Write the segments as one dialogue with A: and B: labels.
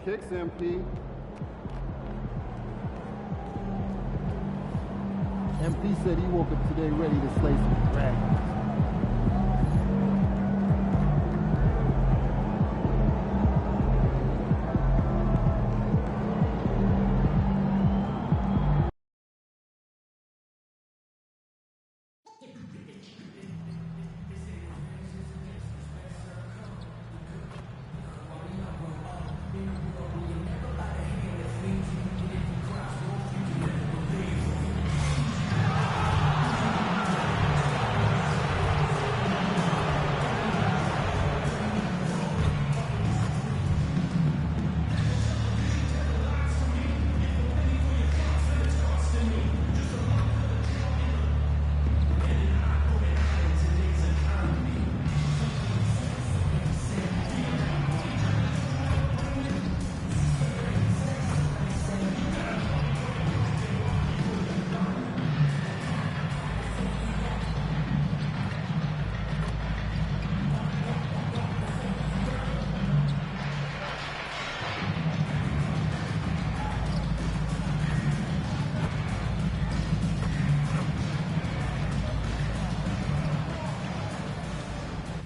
A: kicks, MP. MP said he woke up today ready to slay some dragons.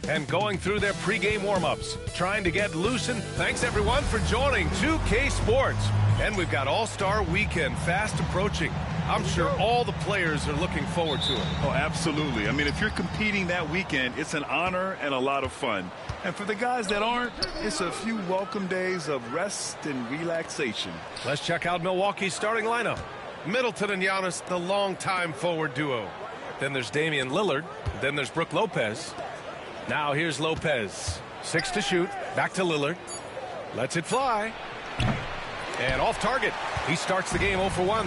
B: And going through their pregame warm-ups, trying to get loosened. Thanks, everyone, for joining 2K Sports. And we've got All-Star Weekend fast approaching. I'm sure all the players are looking forward to it.
C: Oh, absolutely. I mean, if you're competing that weekend, it's an honor and a lot of fun. And for the guys that aren't, it's a few welcome days of rest and relaxation.
B: Let's check out Milwaukee's starting lineup. Middleton and Giannis, the longtime forward duo. Then there's Damian Lillard. Then there's Brook Lopez. Now here's Lopez. 6 to shoot. Back to Lillard. Lets it fly. And off target. He starts the game 0 for 1.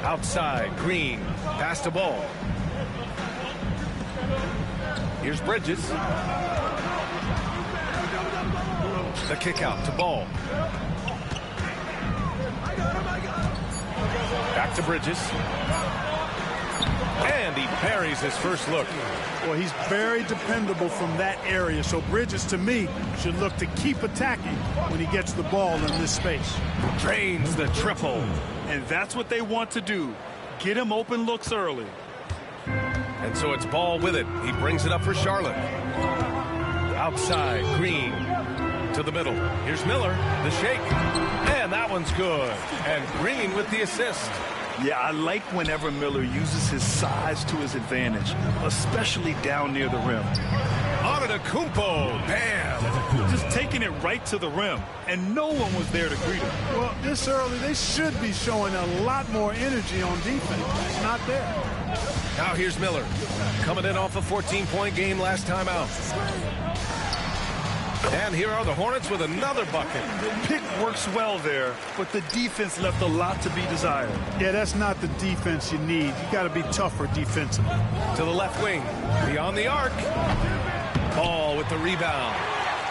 B: Outside, Green. Pass to Ball. Here's Bridges. The kick out to Ball. Back to Bridges. And he parries his first look.
D: Well, he's very dependable from that area. So Bridges, to me, should look to keep attacking when he gets the ball in this space.
B: Drains the triple.
C: And that's what they want to do. Get him open looks early.
B: And so it's Ball with it. He brings it up for Charlotte. Outside, Green to the middle. Here's Miller, the shake. And that one's good. And Green with the assist.
C: Yeah, I like whenever Miller uses his size to his advantage, especially down near the rim.
B: Antetokounmpo, bam!
C: Just taking it right to the rim, and no one was there to greet him.
D: Well, this early, they should be showing a lot more energy on defense. It's not there.
B: Now here's Miller, coming in off a 14-point game last time out. And here are the Hornets with another bucket.
C: Pick works well there, but the defense left a lot to be desired.
D: Yeah, that's not the defense you need. You got to be tougher defensively.
B: To the left wing, beyond the arc. Ball with the rebound.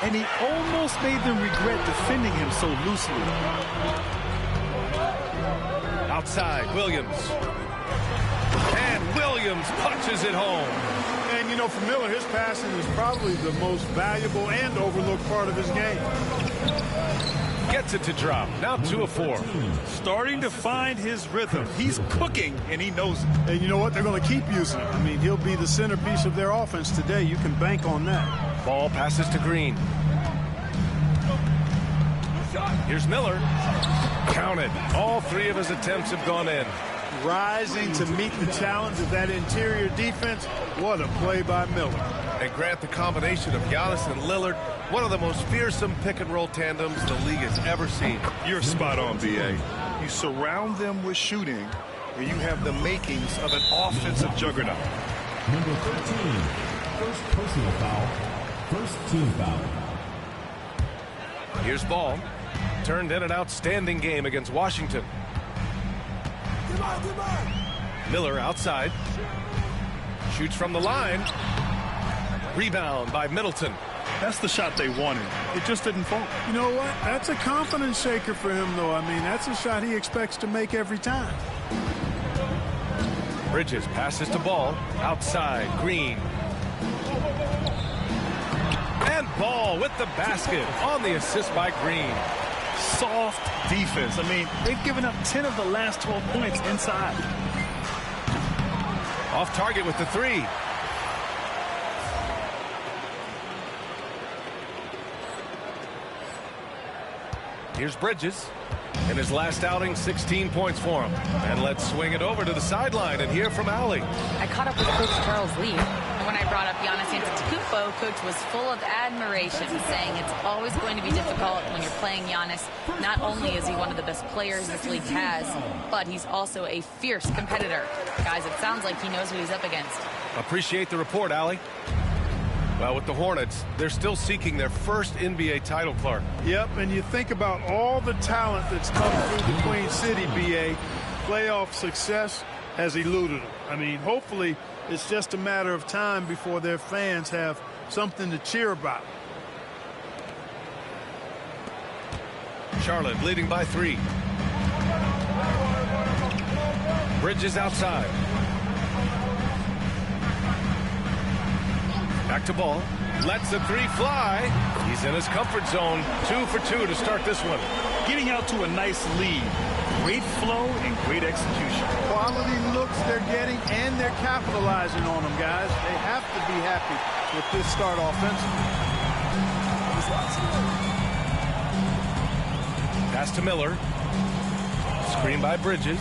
C: And he almost made them regret defending him so loosely.
B: Outside, Williams. And Williams punches it home.
D: And, you know, for Miller, his passing is probably the most valuable and overlooked part of his game.
B: Gets it to drop. Now 2 of 4.
C: Starting to find his rhythm. He's cooking, and he knows it.
D: And you know what? They're going to keep using him. I mean, he'll be the centerpiece of their offense today. You can bank on that.
B: Ball passes to Green. Here's Miller. Count it. All 3 of his attempts have gone in.
D: Rising to meet the challenge of that interior defense. What a play by Miller.
B: And Grant, the combination of Giannis and Lillard, one of the most fearsome pick-and-roll tandems the league has ever seen.
C: You're spot on, B.A. You surround them with shooting, and you have the makings of an offensive juggernaut.
E: Number 13, first personal foul, first team foul.
B: Here's Ball. Turned in an outstanding game against Washington. Miller outside. Shoots from the line. Rebound by Middleton.
C: That's the shot they wanted. It just didn't fall.
D: You know what? That's a confidence shaker for him, though. I mean, that's a shot he expects to make every time.
B: Bridges passes to Ball. Outside, Green. And Ball with the basket on the assist by Green.
C: Soft defense. I mean, they've given up 10 of the last 12 points inside.
B: Off target with the three. Here's Bridges. In his last outing, 16 points for him. And let's swing it over to the sideline and hear from Allie.
F: I caught up with Coach Charles Lee, and when I brought up Giannis Antetokounmpo, Coach was full of admiration, saying it's always going to be difficult when you're playing Giannis. Not only is he one of the best players this league has, but he's also a fierce competitor. Guys, it sounds like he knows what he's up against.
B: Appreciate the report, Allie. Well, with the Hornets, they're still seeking their first NBA title, Clark.
D: Yep, and you think about all the talent that's come through the Queen City, BA. Playoff success has eluded them. I mean, hopefully it's just a matter of time before their fans have something to cheer about.
B: Charlotte leading by 3. Bridges outside. Back to Ball. Lets the three fly. He's in his comfort zone. 2 for 2 to start this one.
C: Getting out to a nice lead. Great flow and great execution.
D: Quality looks they're getting, and they're capitalizing on them, guys. They have to be happy with this start offensively.
B: Pass to Miller. Screen by Bridges.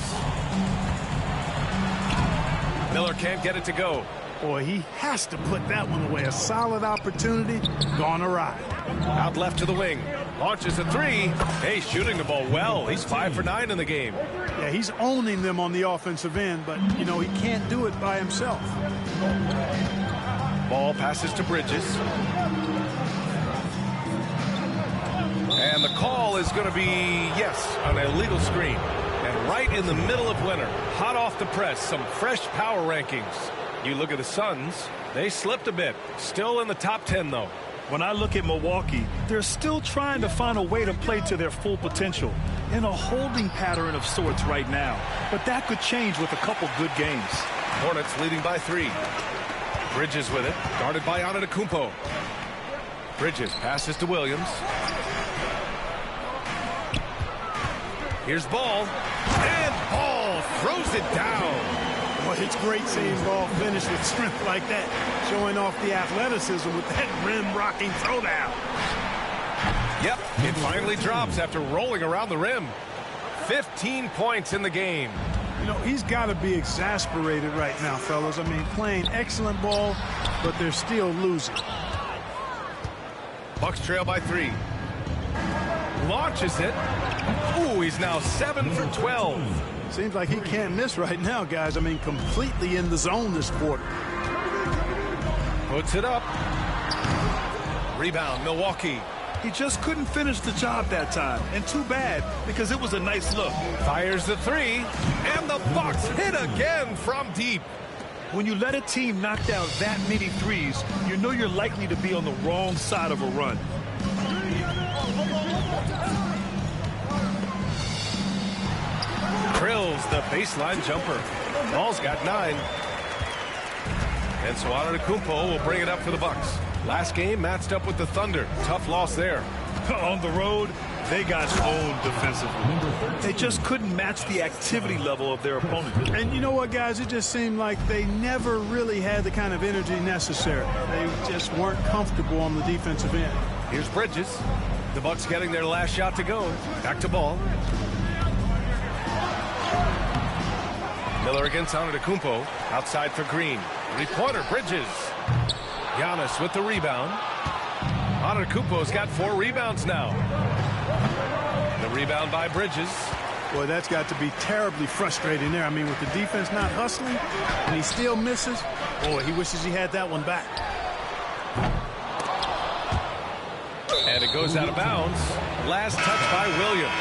B: Miller can't get it to go.
D: Boy, he has to put that one away. A solid opportunity gone awry.
B: Out left to the wing. Launches a three. Hey, shooting the ball well. He's 5 for 9 in the game.
D: Yeah, he's owning them on the offensive end, but, you know, he can't do it by himself.
B: Ball passes to Bridges. And the call is going to be, yes, an illegal screen. And right in the middle of winter, hot off the press, some fresh power rankings. You look at the Suns, they slipped a bit. Still in the top 10, though.
C: When I look at Milwaukee, they're still trying to find a way to play to their full potential. In a holding pattern of sorts right now. But that could change with a couple good games.
B: Hornets leading by 3. Bridges with it, guarded by Antetokounmpo. Bridges passes to Williams. Here's Ball. And Ball throws it down.
D: Well, it's great seeing Ball finish with strength like that, showing off the athleticism with that rim-rocking throwdown.
B: Yep, it finally drops after rolling around the rim. 15 points in the game.
D: You know, he's got to be exasperated right now, fellas. I mean, playing excellent ball, but they're still losing.
B: Bucks trail by 3. Launches it. Ooh, he's now 7 for 12.
D: Seems like he can't miss right now, guys. I mean, completely in the zone this quarter.
B: Puts it up. Rebound, Milwaukee.
C: He just couldn't finish the job that time. And too bad, because it was a nice look.
B: Fires the 3. And the Bucks hit again from deep.
C: When you let a team knock down that many threes, you know you're likely to be on the wrong side of a run.
B: Drills the baseline jumper. Ball's got 9. And so Antetokounmpo will bring it up for the Bucks. Last game matched up with the Thunder. Tough loss there.
C: On the road, they got owned defensively. They just couldn't match the activity level of their opponent.
D: And you know what, guys? It just seemed like they never really had the kind of energy necessary. They just weren't comfortable on the defensive end.
B: Here's Bridges. The Bucks getting their last shot to go. Back to Ball. Miller against Antetokounmpo. Outside for Green. Three-pointer, Bridges. Giannis with the rebound. Antetokounmpo's got 4 rebounds now. The rebound by Bridges.
D: Boy, that's got to be terribly frustrating there. I mean, with the defense not hustling, and he still misses. Boy, he wishes he had that one back.
B: And it goes out of bounds. Last touch by Williams.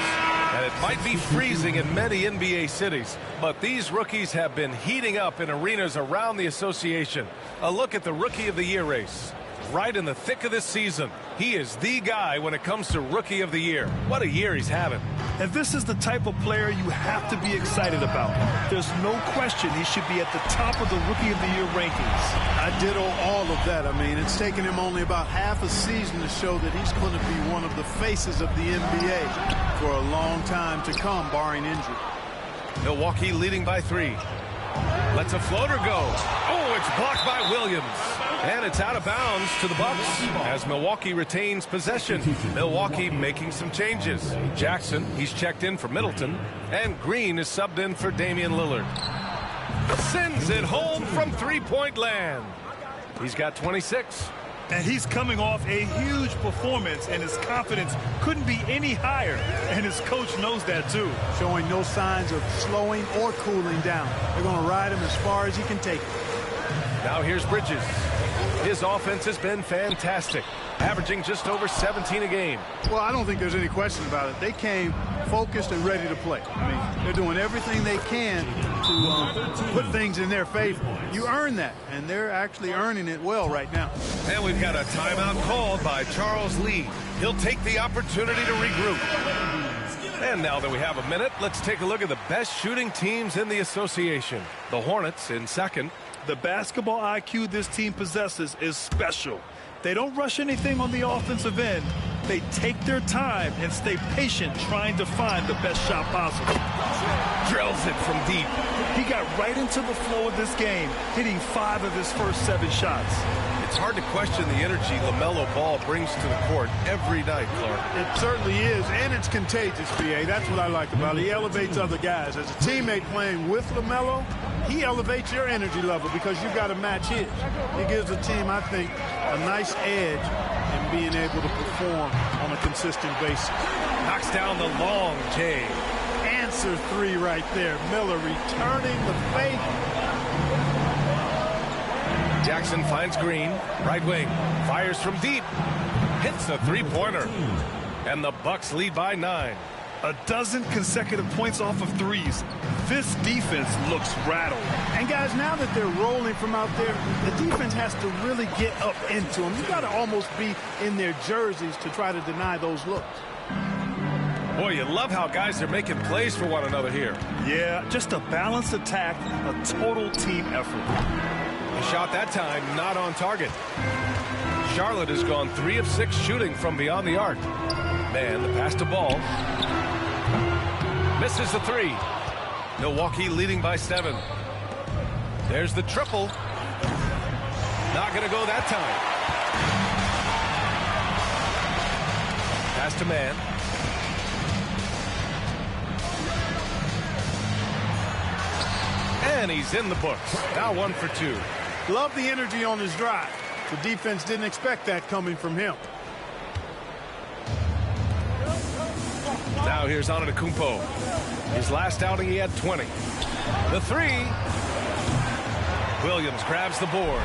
B: And it might be freezing in many NBA cities, but these rookies have been heating up in arenas around the association. A look at the Rookie of the Year race. right in the thick of this season. He is the guy when it comes to Rookie of the Year. What a year he's having.
C: And this is the type of player you have to be excited about. There's no question he should be at the top of the Rookie of the Year rankings.
D: I ditto all of that. I mean, it's taken him only about half a season to show that he's going to be one of the faces of the NBA for a long time to come, barring injury.
B: Milwaukee leading by 3. Lets a floater go. Oh, it's blocked by Williams. And it's out of bounds to the Bucks as Milwaukee retains possession. Milwaukee making some changes. Jackson, he's checked in for Middleton. And Green is subbed in for Damian Lillard. Sends it home from three-point land. He's got 26.
C: And he's coming off a huge performance, and his confidence couldn't be any higher. And his coach knows that, too.
D: Showing no signs of slowing or cooling down. They're going to ride him as far as he can take it.
B: Now here's Bridges. His offense has been fantastic, averaging just over 17 a game.
D: Well, I don't think there's any question about it. They came focused and ready to play. I mean, they're doing everything they can to put things in their favor. You earn that, and they're actually earning it well right now.
B: And we've got a timeout called by Charles Lee. He'll take the opportunity to regroup. And now that we have a minute, let's take a look at the best shooting teams in the association. The Hornets in second.
C: The basketball IQ this team possesses is special. They don't rush anything on the offensive end. They take their time and stay patient trying to find the best shot possible.
B: Drills it from deep.
C: He got right into the flow of this game, hitting 5 of his first 7 shots.
B: It's hard to question the energy LaMelo Ball brings to the court every night, Clark.
D: It certainly is, and it's contagious, B.A. That's what I like about it. He elevates other guys. As a teammate playing with LaMelo, he elevates your energy level because you've got to match his. He gives the team, I think, a nice edge in being able to perform on a consistent basis.
B: Knocks down the long J.
D: Answer 3 right there. Miller returning the favor.
B: Jackson finds Green, right wing, fires from deep, hits a three-pointer, and the Bucks lead by 9.
C: A dozen consecutive points off of threes. This defense looks rattled.
D: And guys, now that they're rolling from out there, the defense has to really get up into them. You got to almost be in their jerseys to try to deny those looks.
B: Boy, you love how guys are making plays for one another here.
C: Yeah, just a balanced attack, a total team effort.
B: The shot that time not on target. Charlotte has gone 3 of 6 shooting from beyond the arc. Man, the pass to Ball. Misses the 3. Milwaukee leading by 7. There's the triple. Not going to go that time. Pass to Man. And he's in the books. Now 1 for 2.
D: Love the energy on his drive. The defense didn't expect that coming from him.
B: Now here's Antetokounmpo. His last outing, he had 20. The 3. Williams grabs the board.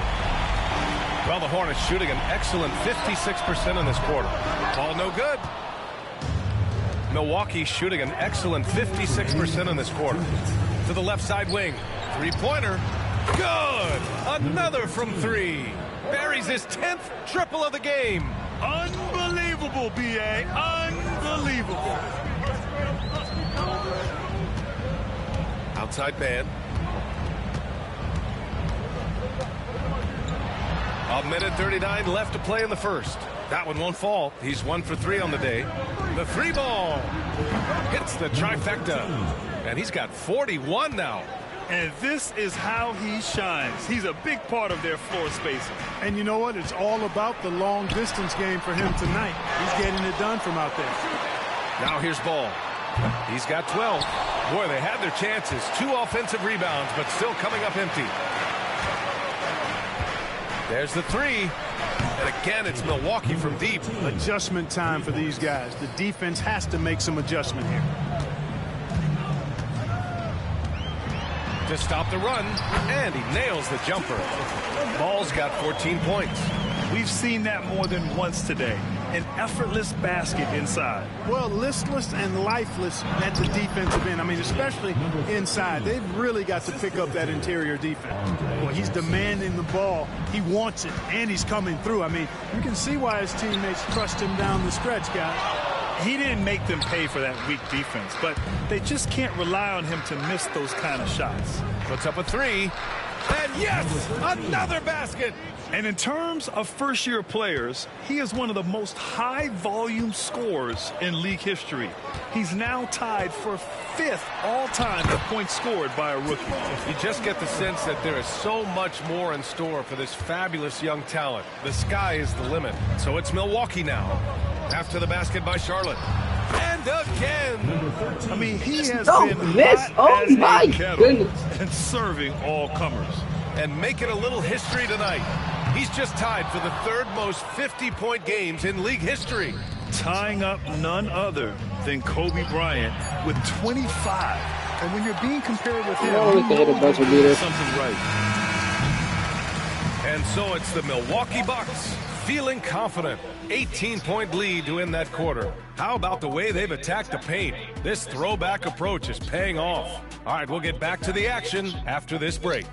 B: Well, the Hornets shooting an excellent 56% in this quarter. Ball no good. Milwaukee shooting an excellent 56% in this quarter. To the left side wing. Three-pointer. Good. Another from 3. Buries his 10th triple of the game.
C: Unbelievable, B.A. Unbelievable.
B: Outside man. A minute 39 left to play in the first. That one won't fall. He's 1 for 3 on the day. The 3 ball hits the trifecta. And he's got 41 now.
C: And this is how he shines. He's a big part of their floor spacing.
D: And you know what? It's all about the long distance game for him tonight. He's getting it done from out there.
B: Now here's Ball. He's got 12. Boy, they had their chances. 2 offensive rebounds, but still coming up empty. There's the 3. And again, it's Milwaukee from deep.
D: Adjustment time for these guys. The defense has to make some adjustment here.
B: To stop the run, and he nails the jumper. Ball's got 14 points.
C: We've seen that more than once today. an effortless basket inside.
D: Well, listless and lifeless at the defensive end. I mean, especially inside. They've really got to pick up that interior defense. Well, he's demanding the ball. He wants it, and he's coming through. I mean, you can see why his teammates trust him down the stretch, guys.
C: He didn't make them pay for that weak defense, but they just can't rely on him to miss those kind of shots.
B: Puts up a three. And yes, another basket.
C: And in terms of first-year players, he is one of the most high-volume scorers in league history. He's now tied for 5th all-time for points scored by a rookie.
B: You just get the sense that there is so much more in store for this fabulous young talent. The sky is the limit. So it's Milwaukee now. After the basket by Charlotte. And again.
C: I mean, he has been hot as a kettle and serving all comers.
B: And making a little history tonight. He's just tied for the 3rd most 50-point games in league history.
C: Tying up none other than Kobe Bryant with 25. And when you're being compared with him, something right.
B: And so it's the Milwaukee Bucks feeling confident. 18-point lead to end that quarter. How about the way they've attacked the paint? This throwback approach is paying off. All right, we'll get back to the action after this break.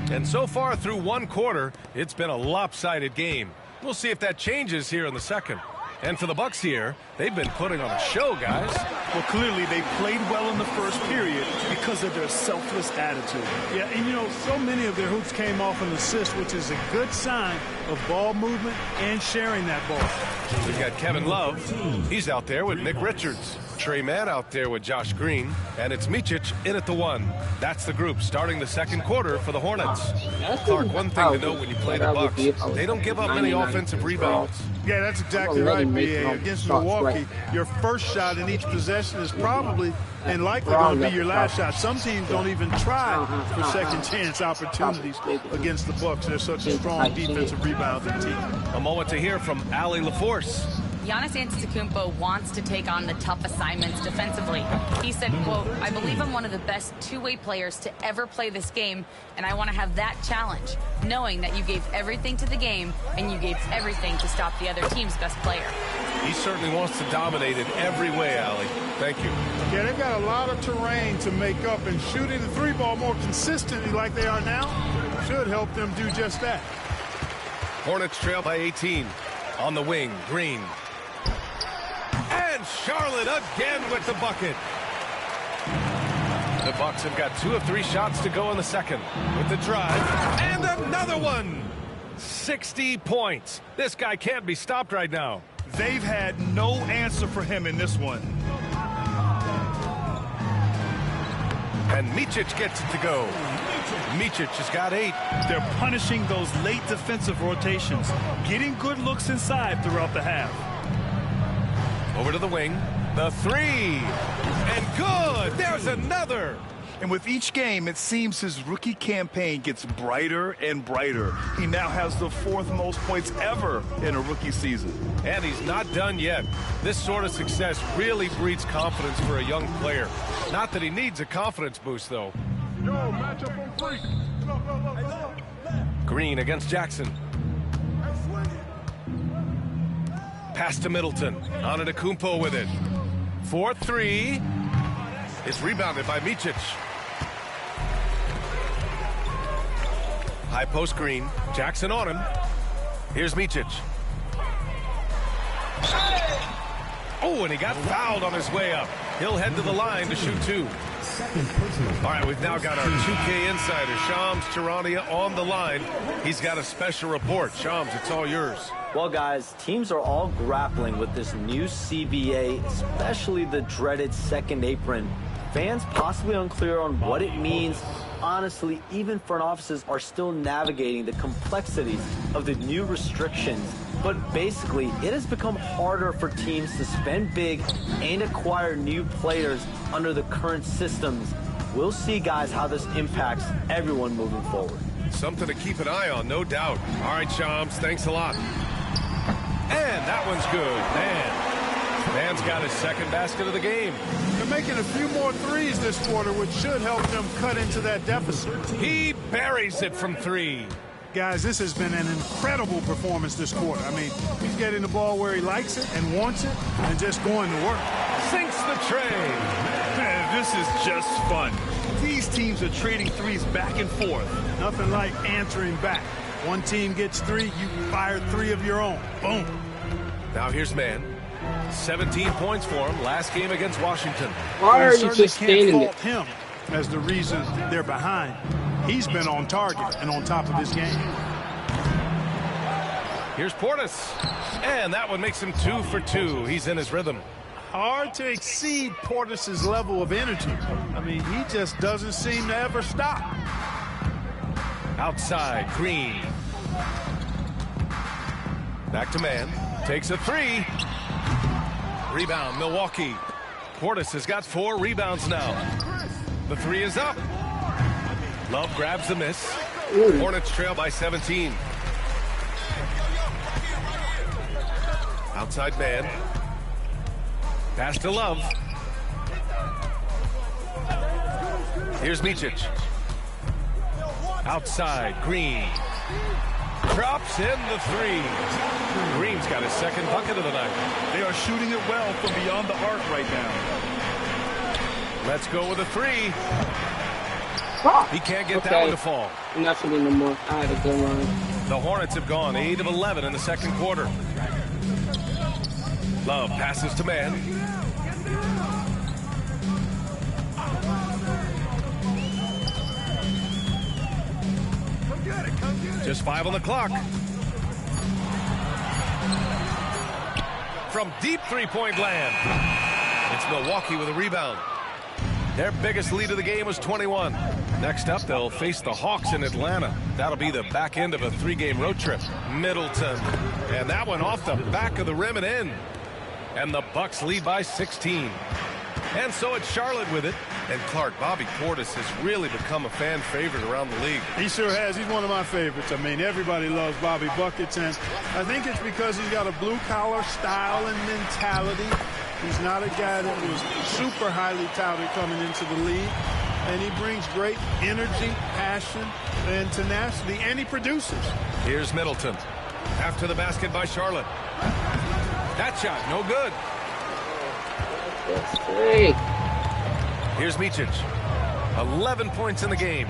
B: And so far through one quarter, it's been a lopsided game. We'll see if that changes here in the second. And for the Bucks here, they've been putting on a show, guys.
C: Well, clearly they played well in the first period because of their selfless attitude.
D: Yeah, and you know, so many of their hoops came off an assist, which is a good sign of ball movement and sharing that ball.
B: We've got Kevin Love. He's out there with Nick Richards. Trey Mann out there with Josh Green. And it's Micic in at the 1. That's the group starting the second quarter for the Hornets. Clark, one thing to note when you play the Bucks, they don't give up many offensive rebounds.
D: Yeah, that's exactly right, B.A. Against Milwaukee, your first shot in each possession is probably and likely going to be your last shot. Some teams don't even try for second chance opportunities against the Bucks. They're such a strong defensive rebounding team.
B: A moment to hear from Allie LaForce.
F: Giannis Antetokounmpo wants to take on the tough assignments defensively. He said, quote, "I believe I'm one of the best two-way players to ever play this game, and I want to have that challenge, knowing that you gave everything to the game and you gave everything to stop the other team's best player."
B: He certainly wants to dominate in every way, Allie. Thank you.
D: Yeah, they've got a lot of terrain to make up, and shooting the three ball more consistently like they are now should help them do just that.
B: Hornets trail by 18. On the wing, Green. And Charlotte again with the bucket. The Bucks have got 2 of 3 shots to go in the second. With the drive, and another one. 60 points. This guy can't be stopped right now.
C: They've had no answer for him in this one.
B: And Micic gets it to go. Micic has got 8.
C: They're punishing those late defensive rotations, getting good looks inside throughout the half.
B: Over to the wing. The 3. And good. There's another.
C: And with each game, it seems his rookie campaign gets brighter and brighter. He now has the 4th most points ever in a rookie season.
B: And he's not done yet. This sort of success really breeds confidence for a young player. Not that he needs a confidence boost, though.
D: Yo, matchup on 3.
B: Green against Jackson. Pass to Middleton. Antetokounmpo with it. 4-3. It's rebounded by Micic. High post Green. Jackson on him. Here's Micic. Oh, and he got fouled on his way up. He'll head to the line to shoot 2. All right, we've now got our 2K insider, Shams Charania, on the line. He's got a special report. Shams, it's all yours.
G: Well, guys, teams are all grappling with this new CBA, especially the dreaded second apron. Fans possibly unclear on what it means. Honestly, even front offices are still navigating the complexities of the new restrictions. But basically, it has become harder for teams to spend big and acquire new players under the current systems. We'll see, guys, how this impacts everyone moving forward.
B: Something to keep an eye on, no doubt. All right, Shams, thanks a lot. And that one's good. Man's got his second basket of the game.
D: They're making a few more threes this quarter, which should help them cut into that deficit.
B: He buries it from three.
D: Guys, this has been an incredible performance this quarter. I mean, he's getting the ball where he likes it and wants it and just going to work.
B: Sinks the tray.
C: Man, this is just fun. These teams are trading threes back and forth.
D: Nothing like answering back. One team gets three, you fire three of your own. Boom.
B: Now here's Man. 17 points for him last game against Washington.
H: Why are you just standing there?
D: Can't fault him as the reason they're behind. He's been on target and on top of his game.
B: Here's Portis. And that one makes him 2 for 2. He's in his rhythm.
D: Hard to exceed Portis' level of energy. I mean, he just doesn't seem to ever stop.
B: Outside, Green. Back to Man. Takes a three. Rebound, Milwaukee. Portis has got 4 rebounds now. The three is up. Love grabs the miss. Hornets trail by 17. Outside Man. Pass to Love. Here's Micic. Outside, Green. Drops in the three. Green's got his second bucket of the night.
C: They are shooting it well from beyond the arc right now.
B: Let's go with a three. He can't get that one to fall.
H: Enough of it no more. I had a good run.
B: The Hornets have gone 8 of 11 in the second quarter. Love passes to Man. Just 5 on the clock. From deep three-point land. It's Milwaukee with a rebound. Their biggest lead of the game was 21. Next up, they'll face the Hawks in Atlanta. That'll be the back end of a 3-game road trip. Middleton. And that one off the back of the rim and in. And the Bucks lead by 16. And so it's Charlotte with it. And Clark, Bobby Portis has really become a fan favorite around the league.
D: He sure has. He's one of my favorites. I mean, everybody loves Bobby Buckets, and I think it's because he's got a blue-collar style and mentality. He's not a guy that was super highly touted coming into the league, and he brings great energy, passion, and tenacity, and he produces.
B: Here's Middleton. After the basket by Charlotte. That shot, no good.
H: That's great.
B: Here's Micic. 11 points in the game.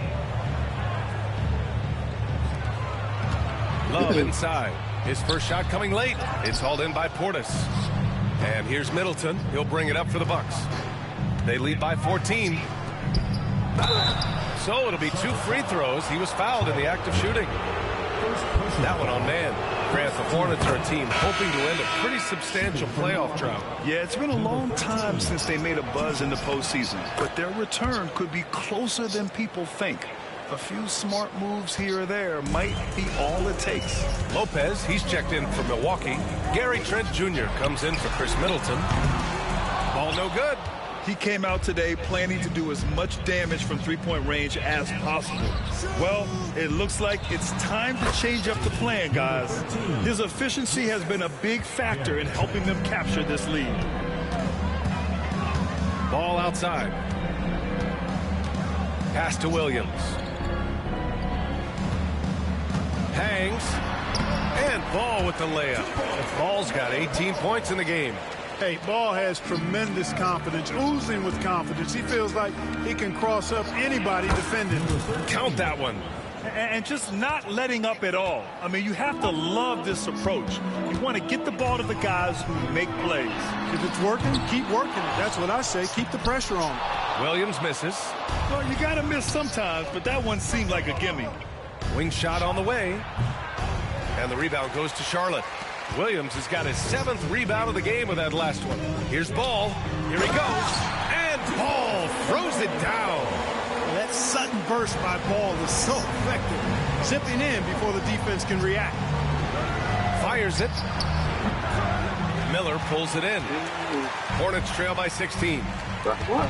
B: Love inside. His first shot coming late. It's hauled in by Portis. And here's Middleton. He'll bring it up for the Bucks. They lead by 14. So it'll be 2 free throws. He was fouled in the act of shooting. That one on Man. Grant, the Hornets are a team hoping to end a pretty substantial playoff drought.
C: Yeah, it's been a long time since they made a buzz in the postseason, but their return could be closer than people think. A few smart moves here or there might be all it takes.
B: Lopez, he's checked in for Milwaukee. Gary Trent Jr. comes in for Chris Middleton. Ball no good.
C: He came out today planning to do as much damage from three-point range as possible. Well, it looks like it's time to change up the plan, guys. His efficiency has been a big factor in helping them capture this lead.
B: Ball outside. Pass to Williams. Hangs. And Ball with the layup. Ball's got 18 points in the game.
D: Hey, Ball has tremendous confidence, oozing with confidence. He feels like he can cross up anybody defending.
B: Count that one.
C: And just not letting up at all. I mean, you have to love this approach. You want to get the ball to the guys who make plays.
D: If it's working, keep working it. That's what I say. Keep the pressure on.
B: Williams misses.
C: Well, you got to miss sometimes, but that one seemed like a gimme.
B: Wing shot on the way. And the rebound goes to Charlotte. Williams has got his 7th rebound of the game with that last one. Here's Ball. Here he goes. And Ball throws it down.
D: That sudden burst by Ball is so effective. Zipping in before the defense can react.
B: Fires it. Miller pulls it in. Hornets trail by 16.
H: What?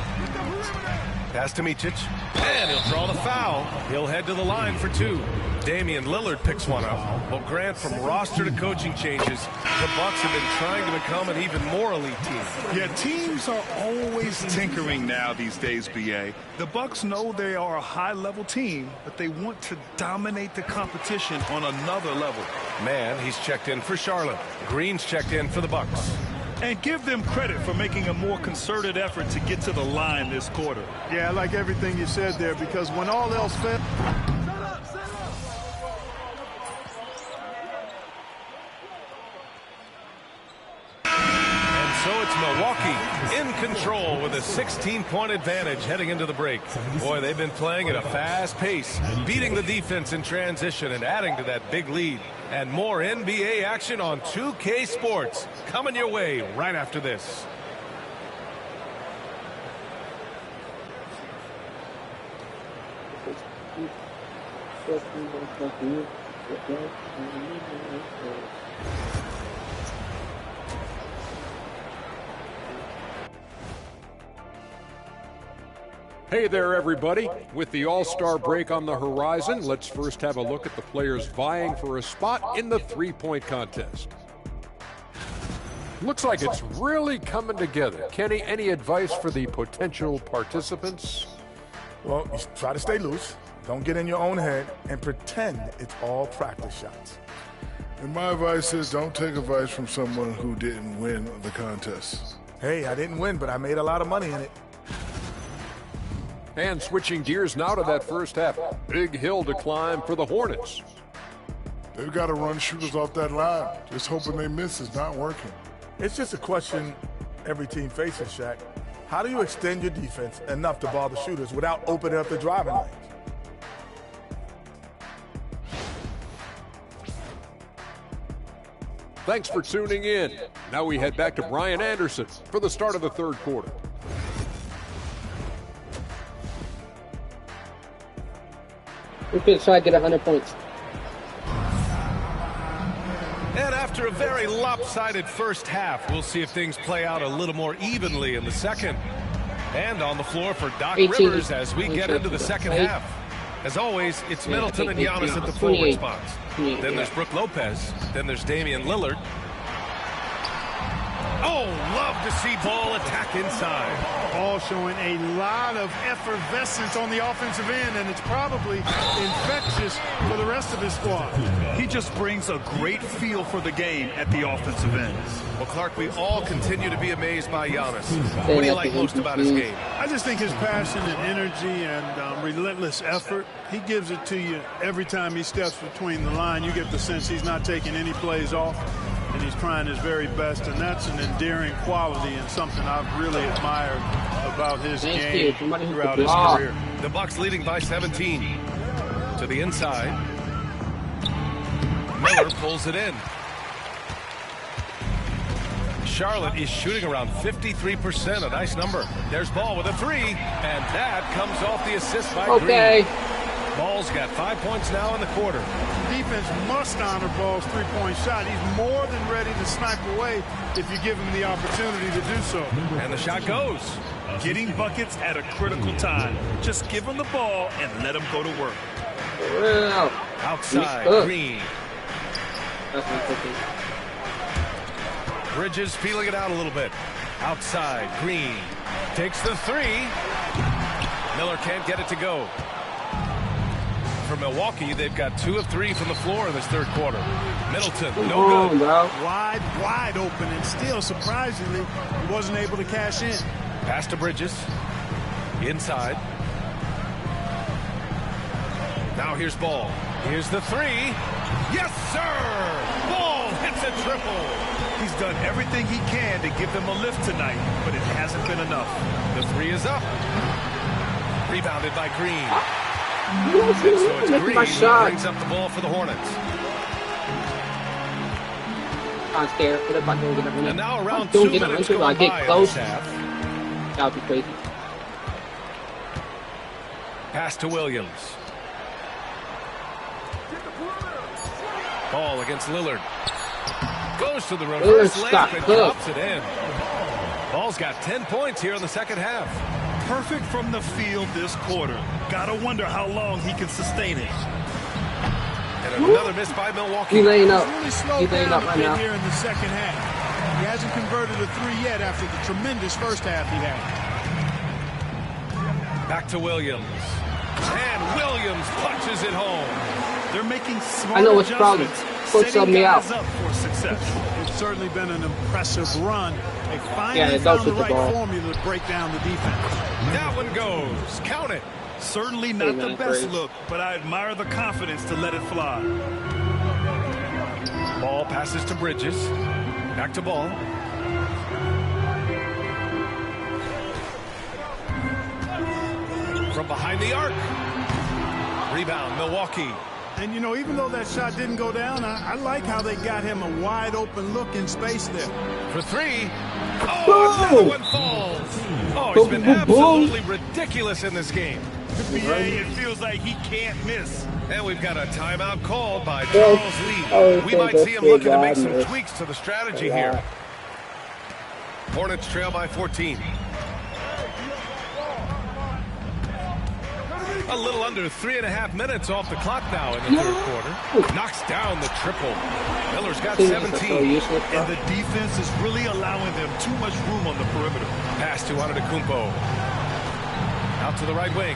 B: Pass to Micic, and he'll draw the foul. He'll head to the line for 2. Damian Lillard picks one up. Well, Grant, from roster to coaching changes, the Bucks have been trying to become an even more elite team.
C: Yeah, teams are always tinkering now these days, BA. The Bucks know they are a high-level team, but they want to dominate the competition on another level.
B: Man, he's checked in for Charlotte. Green's checked in for the Bucks.
C: And give them credit for making a more concerted effort to get to the line this quarter.
D: Yeah, I like everything you said there, because when all else fails.
B: So it's Milwaukee in control with a 16-point advantage heading into the break. Boy, they've been playing at a fast pace, beating the defense in transition and adding to that big lead. And more NBA action on 2K Sports coming your way right after this.
I: Hey there, everybody. With the All-Star break on the horizon, let's first have a look at the players vying for a spot in the three-point contest. Looks like it's really coming together. Kenny, any advice for the potential participants?
J: Well, you try to stay loose, don't get in your own head, and pretend it's all practice shots.
K: And my advice is don't take advice from someone who didn't win the contest.
J: Hey, I didn't win, but I made a lot of money in it.
I: And switching gears now to that first half. Big hill to climb for the Hornets.
K: They've got to run shooters off that line. Just hoping they miss is not working.
J: It's just a question every team faces, Shaq. How do you extend your defense enough to bother shooters without opening up the driving lanes?
I: Thanks for tuning in. Now we head back to Brian Anderson for the start of the third quarter.
H: We're going to try to get 100 points.
B: And after a very lopsided first half, we'll see if things play out a little more evenly in the second. And on the floor for Doc
H: 18.
B: Rivers as we get into the second half. As always, it's Middleton and Giannis at the forward spots. Then there's Brook Lopez. Then there's Damian Lillard. Oh, love to see Ball attack inside.
D: Ball showing a lot of effervescence on the offensive end, and it's probably infectious for the rest of his squad.
C: He just brings a great feel for the game at the offensive end.
B: Well, Clark, we all continue to be amazed by Giannis. What do you like most about his game?
D: I just think his passion and energy and relentless effort, he gives it to you every time he steps between the line. You get the sense he's not taking any plays off, and he's trying his very best, and that's an endearing quality and something I've really admired about his game throughout his career.
B: The Bucks leading by 17. To the inside. Miller pulls it in. Charlotte is shooting around 53%, a nice number. There's Ball with a three, and that comes off the assist by Green. Ball's got 5 points now in the quarter.
D: Defense must honor Ball's three-point shot. He's more than ready to snipe away if you give him the opportunity to do so.
B: And the shot goes.
C: Getting buckets at a critical time. Just give him the ball and let him go to work.
B: Outside, Green. Bridges feeling it out a little bit. Outside, Green. Takes the three. Miller can't get it to go. For Milwaukee, they've got 2 of 3 from the floor in this third quarter. Middleton, no good.
D: Wide open, and still, surprisingly, he wasn't able to cash in.
B: Pass to Bridges. Inside. Now here's Ball. Here's the three. Yes, sir! Ball hits a triple.
C: He's done everything he can to give them a lift tonight, but it hasn't been enough.
B: The three is up. Rebounded by Green.
H: So
B: it's Green who brings up the ball for the Hornets. And now around 2 minutes going by in this half.
H: That would be crazy.
B: Pass to Williams. Ball against Lillard. Goes to the reverse layup and drops it in. Ball's got 10 points here in the second half.
C: Perfect from the field this quarter. Gotta wonder how long he can sustain it.
B: And another miss by Milwaukee.
H: He's laying up.
D: Really slowed
H: He's laying
D: down
H: up
D: a
H: right
D: bit
H: now.
D: here in the second half. He hasn't converted a 3 yet after the tremendous first half he had.
B: Back to Williams. And Williams punches it home.
C: They're making smart
H: I know what's wrong.
C: adjustments,
H: Coach
C: setting
H: subbed me out.
C: guys up for success.
D: It's certainly been an impressive run. They finally
H: Yeah, it
D: found
H: does
D: the
H: with the
D: right
H: ball.
D: formula to break down the defense.
B: That one goes. Count it.
C: Certainly not
H: Hey,
C: the
H: man,
C: best
H: great.
C: look, but I admire the confidence to let it fly.
B: Ball passes to Bridges. Back to Ball. From behind the arc. Rebound, Milwaukee.
D: And, you know, even though that shot didn't go down, I like how they got him a wide open look in space there.
B: For 3. Oh, another one falls. Oh, he's been absolutely ridiculous in this game.
C: BA, it feels like he can't miss.
B: And we've got a timeout called by Charles Lee.
H: Oh,
B: We
H: okay,
B: might see him
H: that's
B: looking to make
H: good,
B: some
H: God.
B: tweaks to the strategy here. Hornets trail by 14. A little under 3.5 minutes off the clock now in the third quarter. Knocks down the triple. Miller's got 17.
C: And the defense is really allowing them too much room on the perimeter.
B: Pass to Antetokounmpo. Out to the right wing.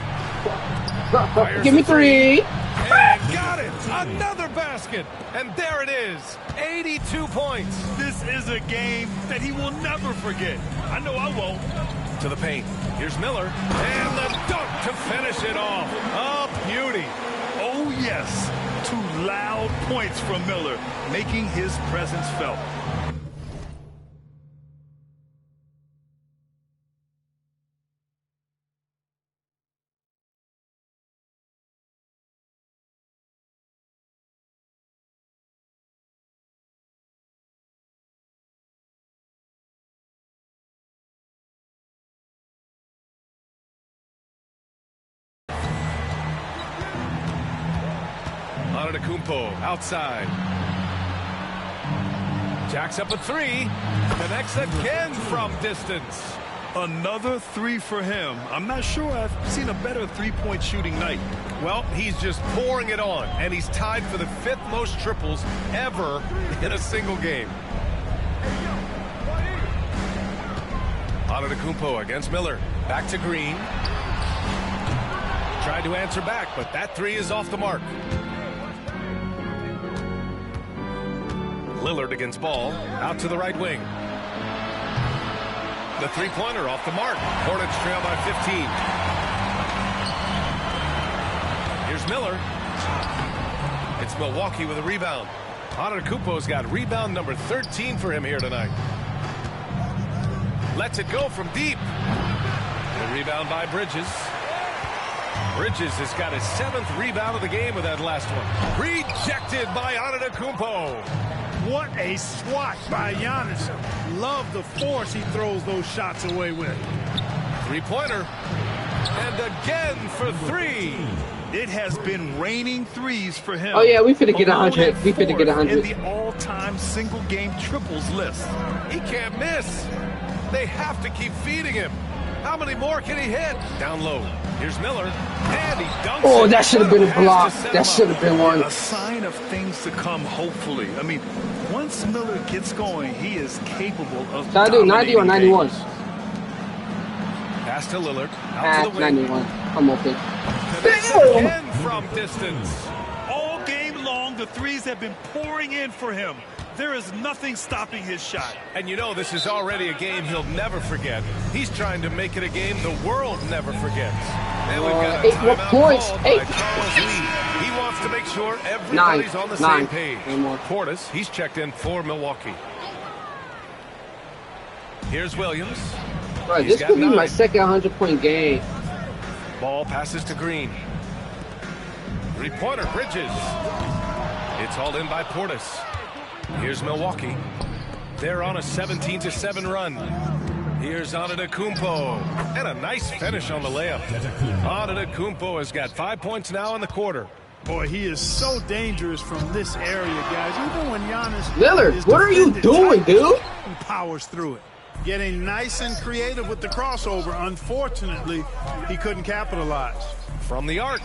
H: Give me 3.
B: And got it. Another basket. And there it is. 82 points.
C: This is a game that he will never forget. I know I won't.
B: To the paint. Here's Miller. And the dunk to finish it off. A beauty.
C: Oh, yes. 2 loud points from Miller, making his presence felt.
B: Antetokounmpo outside. Jacks up a 3. Connects again from distance.
C: Another 3 for him. I'm not sure I've seen a better three-point shooting night.
B: Well, he's just pouring it on, and he's tied for the 5th most triples ever in a single game. Antetokounmpo against Miller. Back to Green. Tried to answer back, but that 3 is off the mark. Lillard against Ball. Out to the right wing. The three-pointer off the mark. Hornets trail by 15. Here's Miller. It's Milwaukee with a rebound. Antetokounmpo's got rebound number 13 for him here tonight. Lets it go from deep. The rebound by Bridges. Bridges has got his 7th rebound of the game with that last one. Rejected by Antetokounmpo.
D: What a swat by Giannis. Love the force he throws those shots away with.
B: Three-pointer. And again for 3.
C: It has been raining threes for him.
H: Oh, yeah, we finna get
C: Alone
H: 100.
C: at
H: We finna get
C: 4th
H: 100.
C: in the all-time single-game triples list.
B: He can't miss. They have to keep feeding him. How many more can he hit? Down low. Here's Miller. And he dunks
H: Oh,
B: it.
H: that should have
B: What
H: been a
B: pass
H: block.
B: to set
H: That
B: him
H: should
B: up.
H: have been one.
C: A sign of things to come, hopefully. I mean, once Miller gets going, he is capable of
H: Should I do 90 or 91?
C: games.
B: Pass to Lillard. Out to the wing.
H: 91. I'm open.
B: Again from distance.
C: All game long, the threes have been pouring in for him. There is nothing stopping his shot.
B: And you know this is already a game he'll never forget. He's trying to make it a game the world never forgets. And we've got a
H: 8 more
B: timeout
H: points.
B: called
H: 8.
B: by Charles Lee. He wants to make sure everybody's on the same
H: 9.
B: page.
H: 8 more.
B: Portis, he's checked in for Milwaukee. Here's Williams.
H: Bro,
B: He's
H: this
B: got
H: could be
B: 9.
H: my second 100-point game.
B: Ball passes to Green. Three-pointer, Bridges. It's hauled in by Portis. Here's Milwaukee. They're on a 17-7 run. Here's Antetokounmpo. And a nice finish on the layup. Antetokounmpo has got 5 points now in the quarter.
D: Boy, he is so dangerous from this area, guys. Even when Giannis
H: Lillard,
D: is
H: what are you
D: defended
H: doing,
D: tight,
H: dude?
D: he powers through it. getting nice and creative with the crossover. Unfortunately, he couldn't capitalize.
B: From the arc.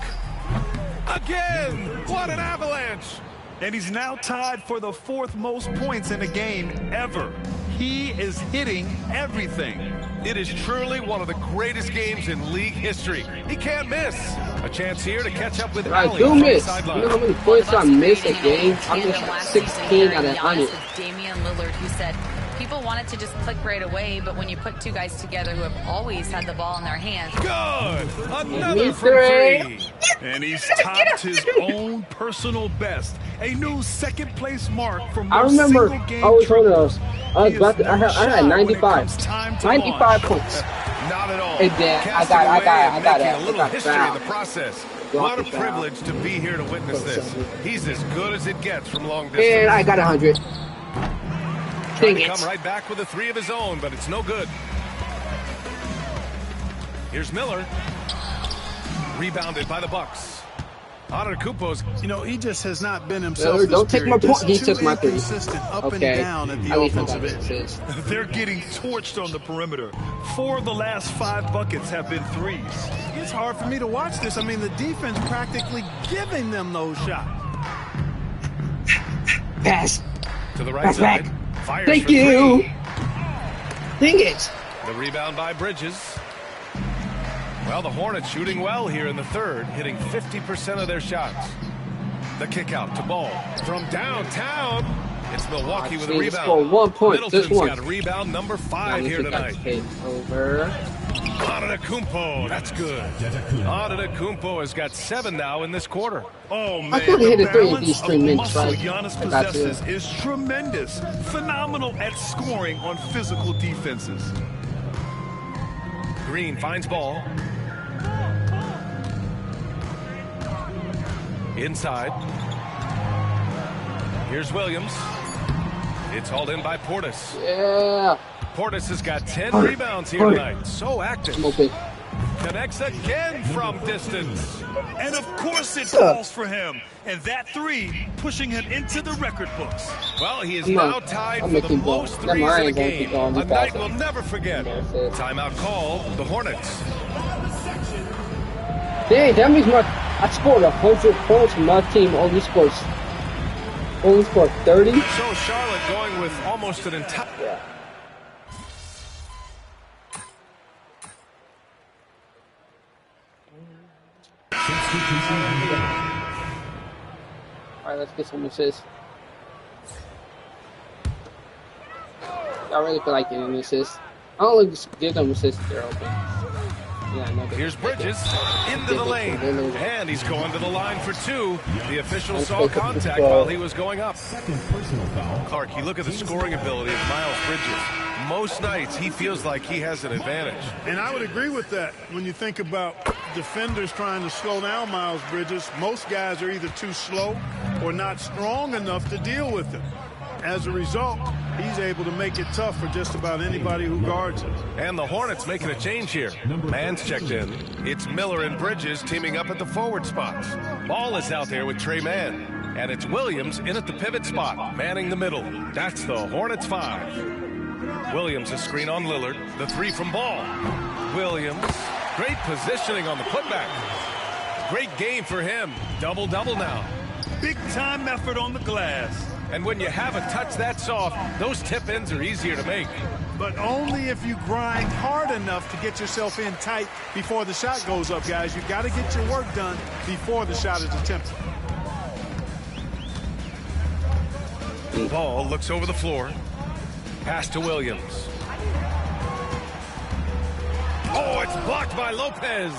B: Again! What an avalanche!
C: And he's now tied for the 4th most points in a game ever. He is hitting everything.
B: It is truly one of the greatest games in league history. He can't miss. A chance here to catch up with
H: I do miss. You know how many points I miss a game? I miss like 16 out of 100.
F: Damian Lillard, who said people want it to just click right away, but when you put two guys together who have always had the ball in their hands.
B: Good! Another from 3.
C: And he's topped his own personal best. A new 2nd-place mark for most
H: I remember
C: single-game
H: I was one of
C: triples.
H: those. I had 95. 95 points.
B: Not at all.
H: And then I got
B: a little history in the
H: fouled.
B: process. What a privilege to be here to witness this. He's as good as it gets from long distance.
H: And I got 100.
B: Trying to come right back with a 3 of his own, but it's no good. Here's Miller. Rebounded by the Bucks. Antetokounmpo's,
D: you know, he just has not been himself.
H: Don't take my point. He took my 3.
D: Up
H: okay.
D: And down at the offensive end.
C: They're getting torched on the perimeter. 4 of the last 5 buckets have been threes.
D: It's hard for me to watch this. I mean, the defense practically giving them those shots.
H: Pass.
B: To the right
H: Pass
B: side.
H: back.
B: Fires
H: Thank
B: for
H: you.
B: 3.
H: Dang it.
B: The rebound by Bridges. Well, the Hornets shooting well here in the 3rd, hitting 50% of their shots. The kick out to Ball from downtown. It's Milwaukee with a rebound.
H: Score 1 point.
B: Middleton's
H: Just 1.
B: got rebound number 5 here tonight.
H: Over.
B: Antetokounmpo, that's good. Antetokounmpo has got 7 now in this quarter.
C: Oh man,
H: I thought he hit a 3 in these 3
C: the
H: minutes,
C: muscle
H: right?
C: Giannis
H: I got you.
C: possesses is tremendous. Phenomenal at scoring on physical defenses.
B: Green finds Ball. Inside. Here's Williams. It's hauled in by Portis.
H: Yeah.
B: Portis has got 10 rebounds here tonight. So active. Connects again from distance.
C: And of course it falls for him. And that 3 pushing him into the record books.
B: Well, he is now tied for the most threes in a game. A night we'll never forget. Timeout call, the Hornets.
H: Dang, that means I scored 100 points and my team only scored 30.
B: So Charlotte going with almost an entire...
H: Yeah. Alright, let's get some assists. I really feel like getting assists. I don't like give them assists if they're open. Yeah, no,
B: here's Bridges into the lane, and he's going to the line for 2. The official saw contact while he was going up. Clark, you look at the scoring ability of Miles Bridges. Most nights he feels like he has an advantage.
D: And I would agree with that. When you think about defenders trying to slow down Miles Bridges, most guys are either too slow or not strong enough to deal with him. As a result, he's able to make it tough for just about anybody who guards him.
B: And the Hornets making a change here. Man's checked in. It's Miller and Bridges teaming up at the forward spots. Ball is out there with Trey Mann. And it's Williams in at the pivot spot, manning the middle. That's the Hornets 5. Williams a screen on Lillard. The 3 from Ball. Williams, great positioning on the putback. Great game for him. Double-double now.
C: Big time effort on the glass.
B: And when you have a touch that soft, those tip-ins are easier to make.
D: But only if you grind hard enough to get yourself in tight before the shot goes up, guys. You've got to get your work done before the shot is attempted.
B: Ball looks over the floor. Pass to Williams. Oh, it's blocked by Lopez.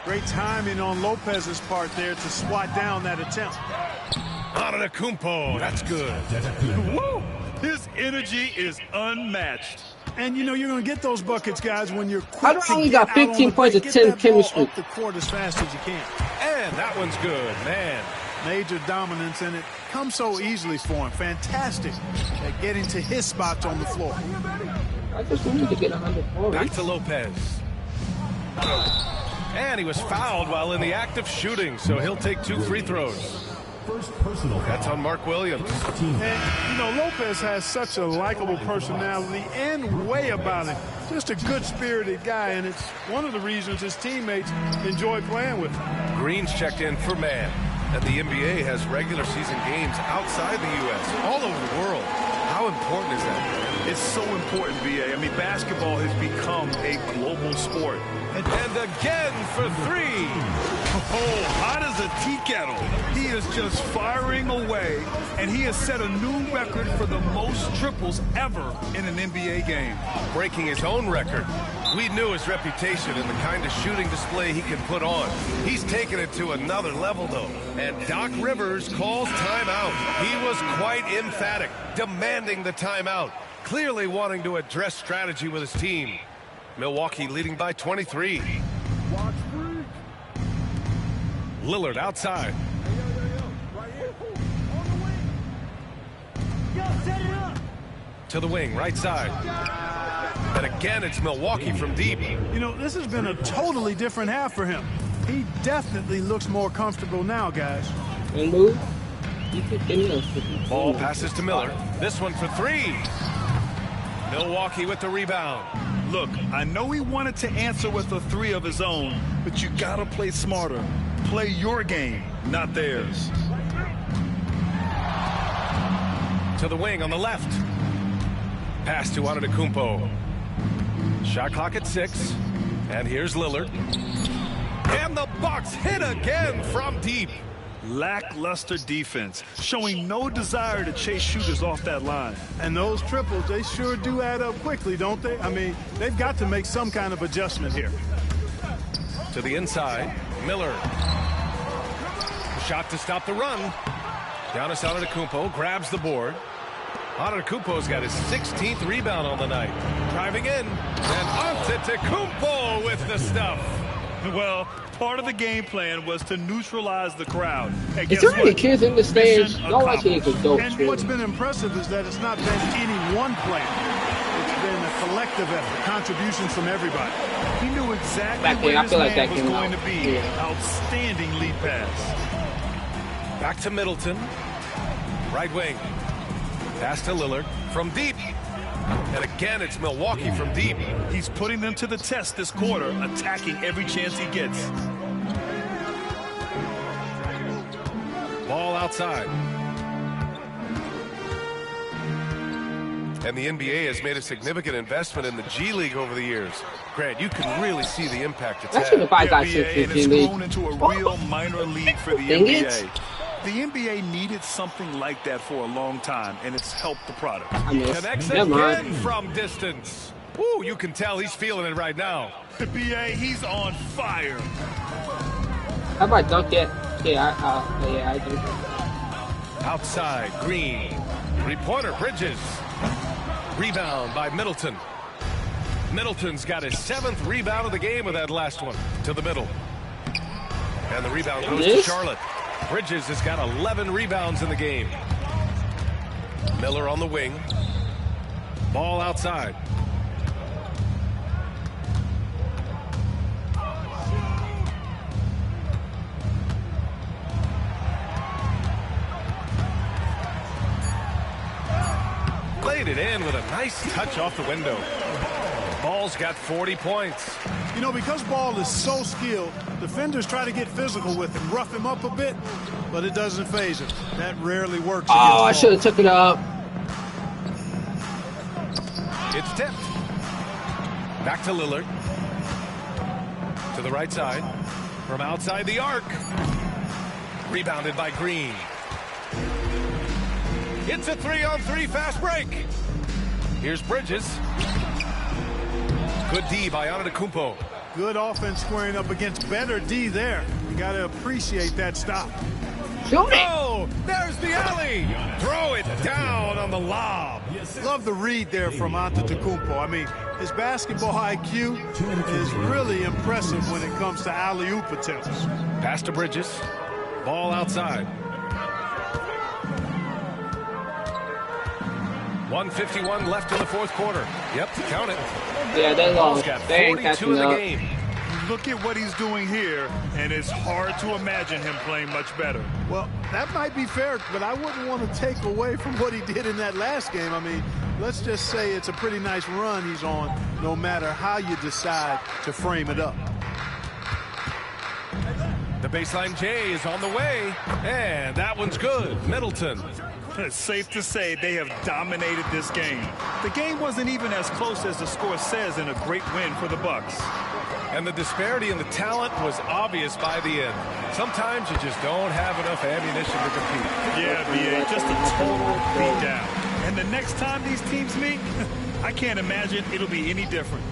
D: Great timing on Lopez's part there to swat down that attempt.
B: Antetokounmpo, that's good.
C: Woo! His energy is unmatched.
D: And you know you're going to get those buckets, guys, when you're quick.
H: I don't only got 15 points and 10 chemistry.
D: Up the court as fast as you can.
B: And that one's good, man.
D: Major dominance, and it comes so easily for him. Fantastic at getting to his spots on the floor.
H: I just wanted to get 104.
B: Back to Lopez. And he was fouled while in the act of shooting, so he'll take 2 free throws.
E: First personal foul.
B: That's on Mark Williams.
D: And, you know, Lopez has such a likable personality and way about him. Just a good-spirited guy, and it's one of the reasons his teammates enjoy playing with him.
B: Green's checked in for man. And the NBA has regular season games outside the U.S., all over the world. How important is that?
C: It's so important, B.A. I mean, basketball has become a global sport.
B: And again for three.
C: Oh, hot as a tea kettle. He is just firing away, and he has set a new record for the most triples ever in an NBA game.
B: Breaking his own record. We knew his reputation and the kind of shooting display he can put on. He's taken it to another level, though. And Doc Rivers calls timeout. He was quite emphatic, demanding the timeout, clearly wanting to address strategy with his team. Milwaukee leading by 23. Lillard outside. To the wing, right side. And again, it's Milwaukee from deep.
D: You know, this has been a totally different half for him. He definitely looks more comfortable now, guys.
H: And move.
B: Ball passes to Miller. This one for three. Milwaukee with the rebound.
C: Look, I know he wanted to answer with a three of his own, but you gotta play smarter. Play your game, not theirs.
B: To the wing on the left. Pass to Antetokounmpo. Shot clock at 6. And here's Lillard. And the Bucks hit again from deep.
C: Lackluster defense, showing no desire to chase shooters off that line.
D: And those triples, they sure do add up quickly, don't they? I mean, they've got to make some kind of adjustment here.
B: To the inside, Miller. Shot to stop the run. Giannis Antetokounmpo grabs the board. Antetokounmpo's got his 16th rebound on the night. Driving in, and Antetokounmpo with the stuff.
C: Well, part of the game plan was to neutralize the crowd. And
H: is there any kids in the stands? No, I think it's dope.
D: And what's been impressive is that it's not been any one player. It's been a collective effort, contributions from everybody.
C: He knew exactly where his man was going to be.
H: Yeah.
C: Outstanding lead pass.
B: Back to Middleton. Right wing. Pass to Lillard from deep. And again, it's Milwaukee from deep.
C: He's putting them to the test this quarter, attacking every chance he gets.
B: Ball outside. And the NBA has made a significant investment in the G League over the years. Grant, you can really see the impact it's had.
H: And
C: it's grown into a real minor league for the NBA. The NBA needed something like that for a long time, and it's helped the product.
B: Connects again from distance. Ooh, you can tell he's feeling it right now.
C: The BA, he's on fire.
H: How about dunk it? Yeah, I do.
B: Outside, Green. Three-pointer, Bridges. Rebound by Middleton. Middleton's got his 7th rebound of the game with that last one. To the middle. And the rebound goes to Charlotte. Bridges has got 11 rebounds in the game. Miller on the wing. Ball outside. Laid it in with a nice touch off the window. Ball's got 40 points.
D: You know, because Ball is so skilled, defenders try to get physical with him, rough him up a bit, but it doesn't phase him. That rarely works.
H: Oh, I should have took it up.
B: It's tipped. Back to Lillard. To the right side. From outside the arc. Rebounded by Green. It's a 3-on-3 fast break. Here's Bridges. Good D by Antetokounmpo.
D: Good offense squaring up against better D there. You got to appreciate that stop.
B: Oh, there's the alley. Throw it down on the lob.
D: Love the read there from Antetokounmpo. I mean, his basketball IQ is really impressive when it comes to alley-oop attempts.
B: Pass to Bridges. Ball outside. 1:51 left in the fourth quarter. Yep, count it.
H: Yeah, they lost.
B: Got
H: they ain't
B: 42
H: catching
B: in the
H: up.
B: game.
C: look at what he's doing here, and it's hard to imagine him playing much better.
D: Well, that might be fair, but I wouldn't want to take away from what he did in that last game. I mean, let's just say it's a pretty nice run he's on, no matter how you decide to frame it up.
B: The baseline J is on the way, and that one's good. Middleton.
C: It's safe to say they have dominated this game. The game wasn't even as close as the score says in a great win for the Bucks.
B: And the disparity in the talent was obvious by the end. Sometimes you just don't have enough ammunition to compete.
C: Yeah, BA, just a total beatdown. And the next time these teams meet, I can't imagine it'll be any different.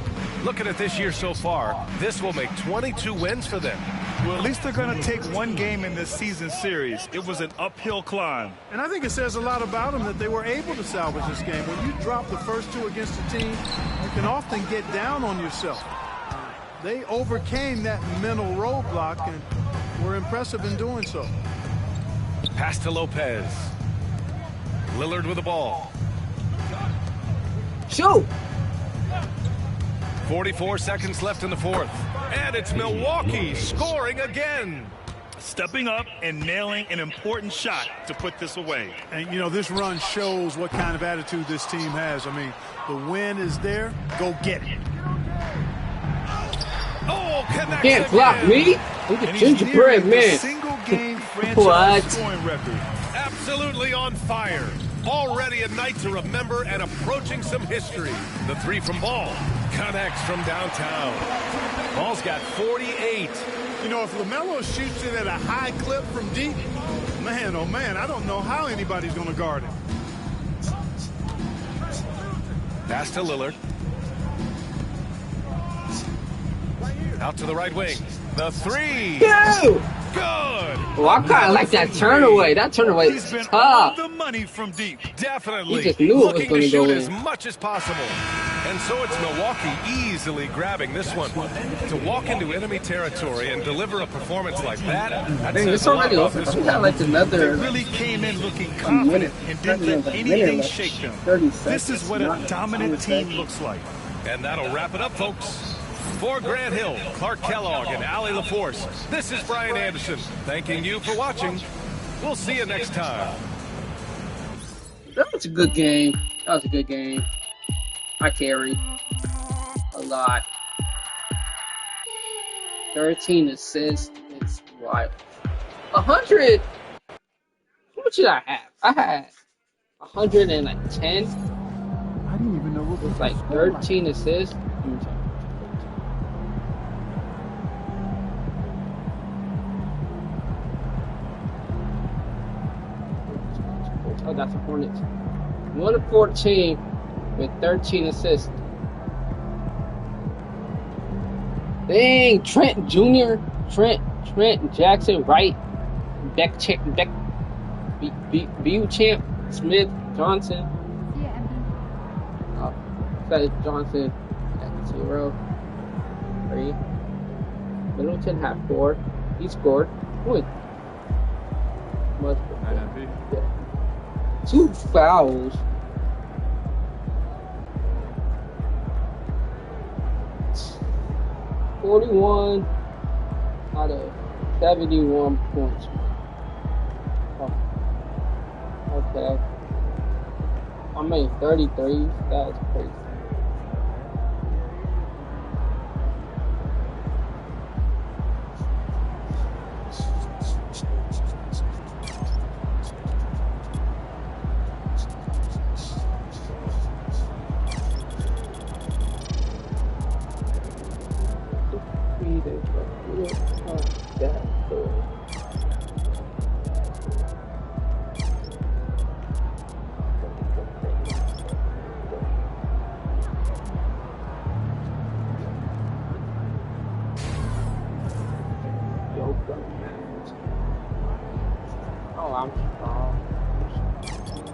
B: Looking at this year so far, this will make 22 wins for them.
C: Well, at least they're going to take one game in this season series. It was an uphill climb.
D: And I think it says a lot about them that they were able to salvage this game. When you drop the first two against a team, you can often get down on yourself. They overcame that mental roadblock and were impressive in doing so.
B: Pass to Lopez. Lillard with the ball.
H: Shoot!
B: 44 seconds left in the fourth. And it's Milwaukee scoring again.
C: Stepping up and nailing an important shot to put this away.
D: And, you know, this run shows what kind of attitude this team has. I mean, the win is there. Go get it.
B: Oh, connects
H: Can't block me. I'm the gingerbread man.
C: Single-game franchise
H: What?
C: scoring record.
B: Absolutely on fire. Already a night to remember and approaching some history. The three from Ball connects from downtown. Ball's got 48.
D: You know, if LaMelo shoots it at a high clip from deep, man, oh man, I don't know how anybody's going to guard it.
B: Pass to Lillard. Out to the right wing. The three.
H: Go!
B: Good.
H: Well, I kind of like that turn away. That turn away is
C: He's been
H: tough.
C: on the money from deep.
B: Definitely.
H: He just knew it was
B: looking
H: gonna
B: to
H: go
B: shoot
H: in.
B: as much as possible. And so it's Milwaukee easily grabbing this one. To walk into enemy territory and deliver a performance like that, that
H: Dang,
B: says
H: it's
B: a lot
H: already
B: about
H: over.
B: this
H: We
B: one.
H: got like
C: They
H: another.
C: really came in looking confident and didn't let anything shake them. This is what a dominant team looks like.
B: And that'll wrap it up, folks. For Grant Hill, Clark Kellogg, and Allie LaForce, this is Brian Anderson, thanking you for watching. We'll see you next time.
H: That was a good game. That was a good game. I carried a lot. 13 assists. It's wild. 100. How much did I have? I had 110.
A: I didn't even know what
H: It's like 13 assists. Oh, that's a Hornets. 1 of 14 with 13 assists. Dang, Trent Jr., Trent Jackson, Wright, Champ, Smith, Johnson. Johnson at 0. 3. Middleton had 4. He scored. Point. Yeah. 2 fouls. $41 out of 71 points. Oh. Okay. I made 33. That's crazy. Oh, I'm strong.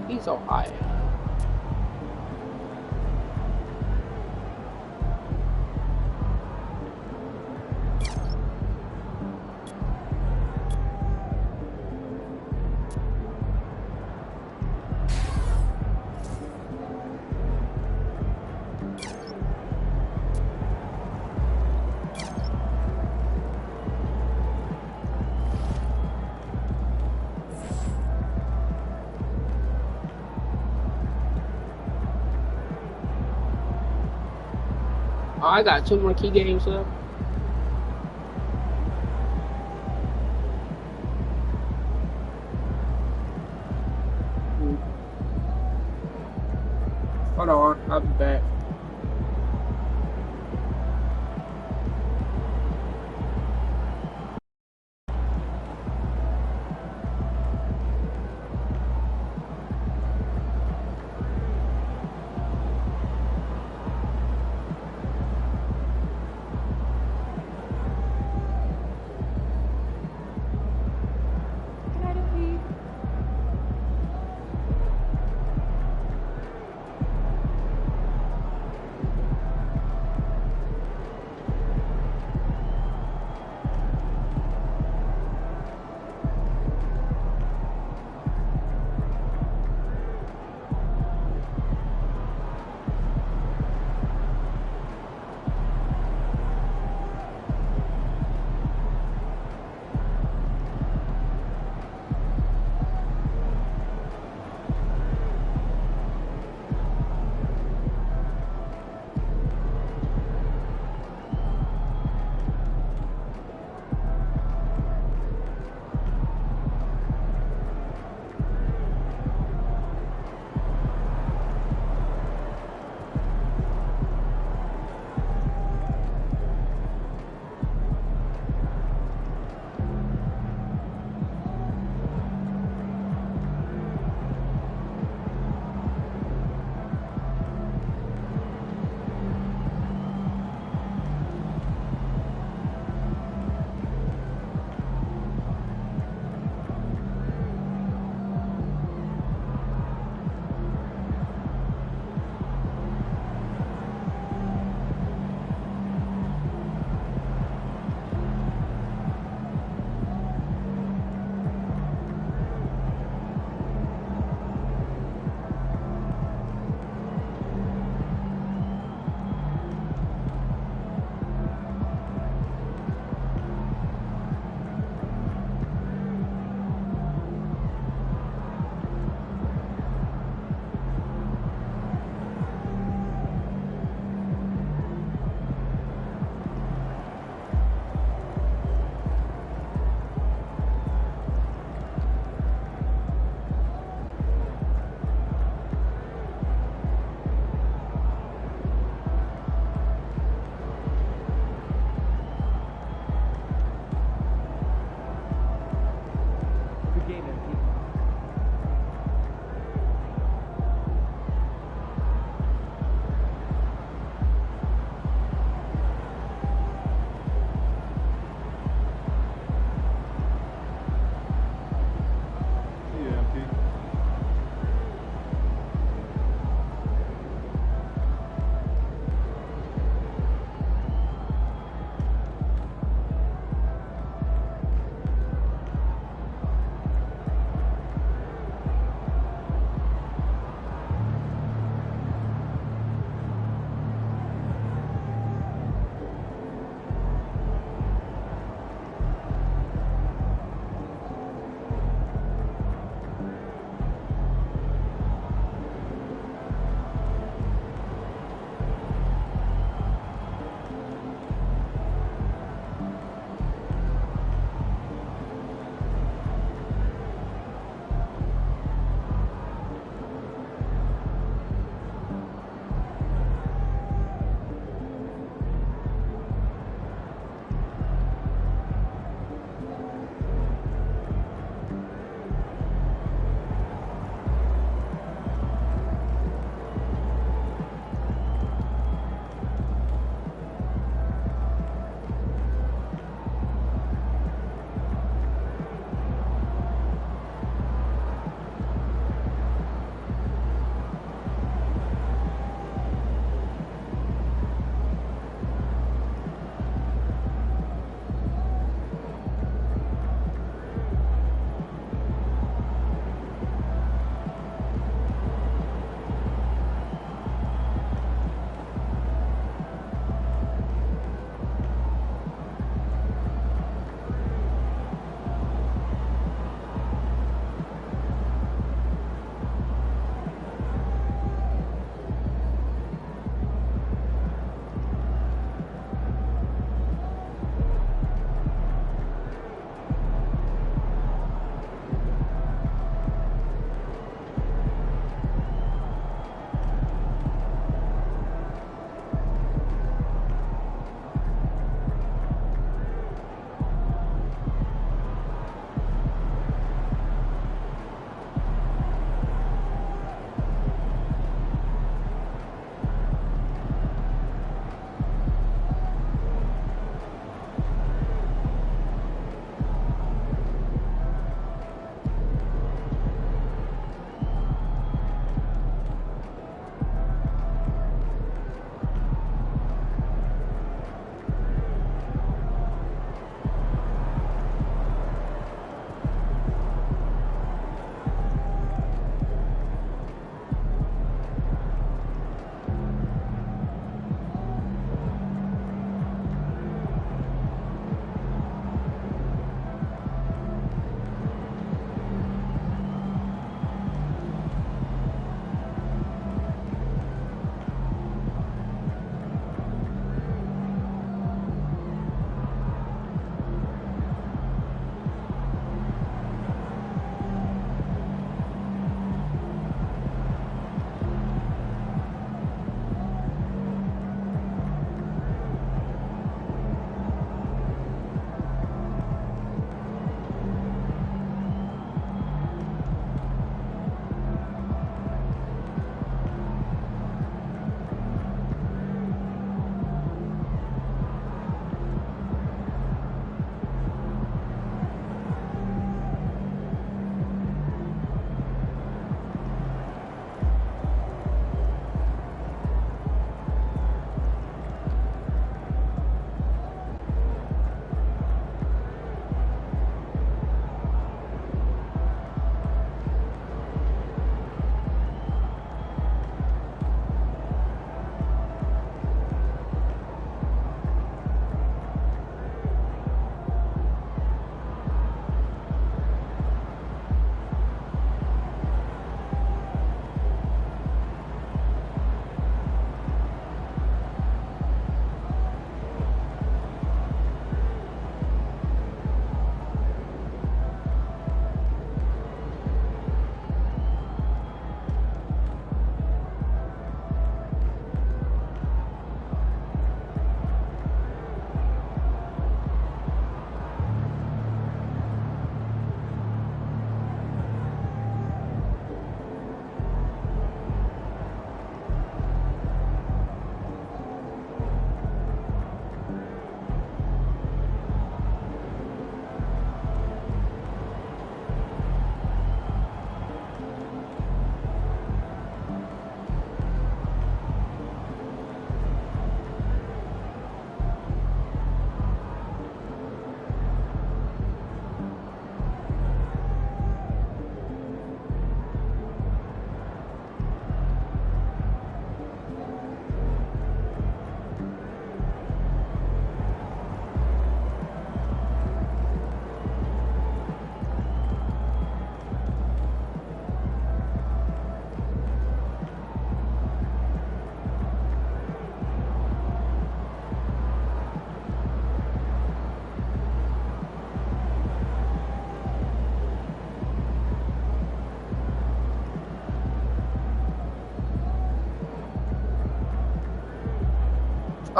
H: He's so high. Oh, I got 2 more key games left. Hold on, I'll be back.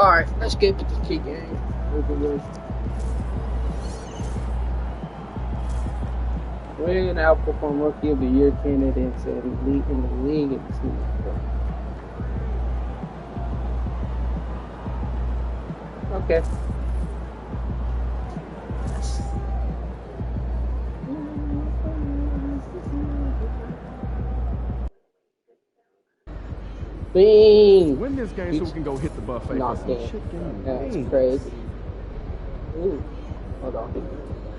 H: Alright, let's get to the key game. Win outperform Rookie of the Year candidates in the league in the season. Okay. Bing!
A: Win this game so we can go hit the buffet for some chicken.
H: That's crazy. Ooh. Hold on.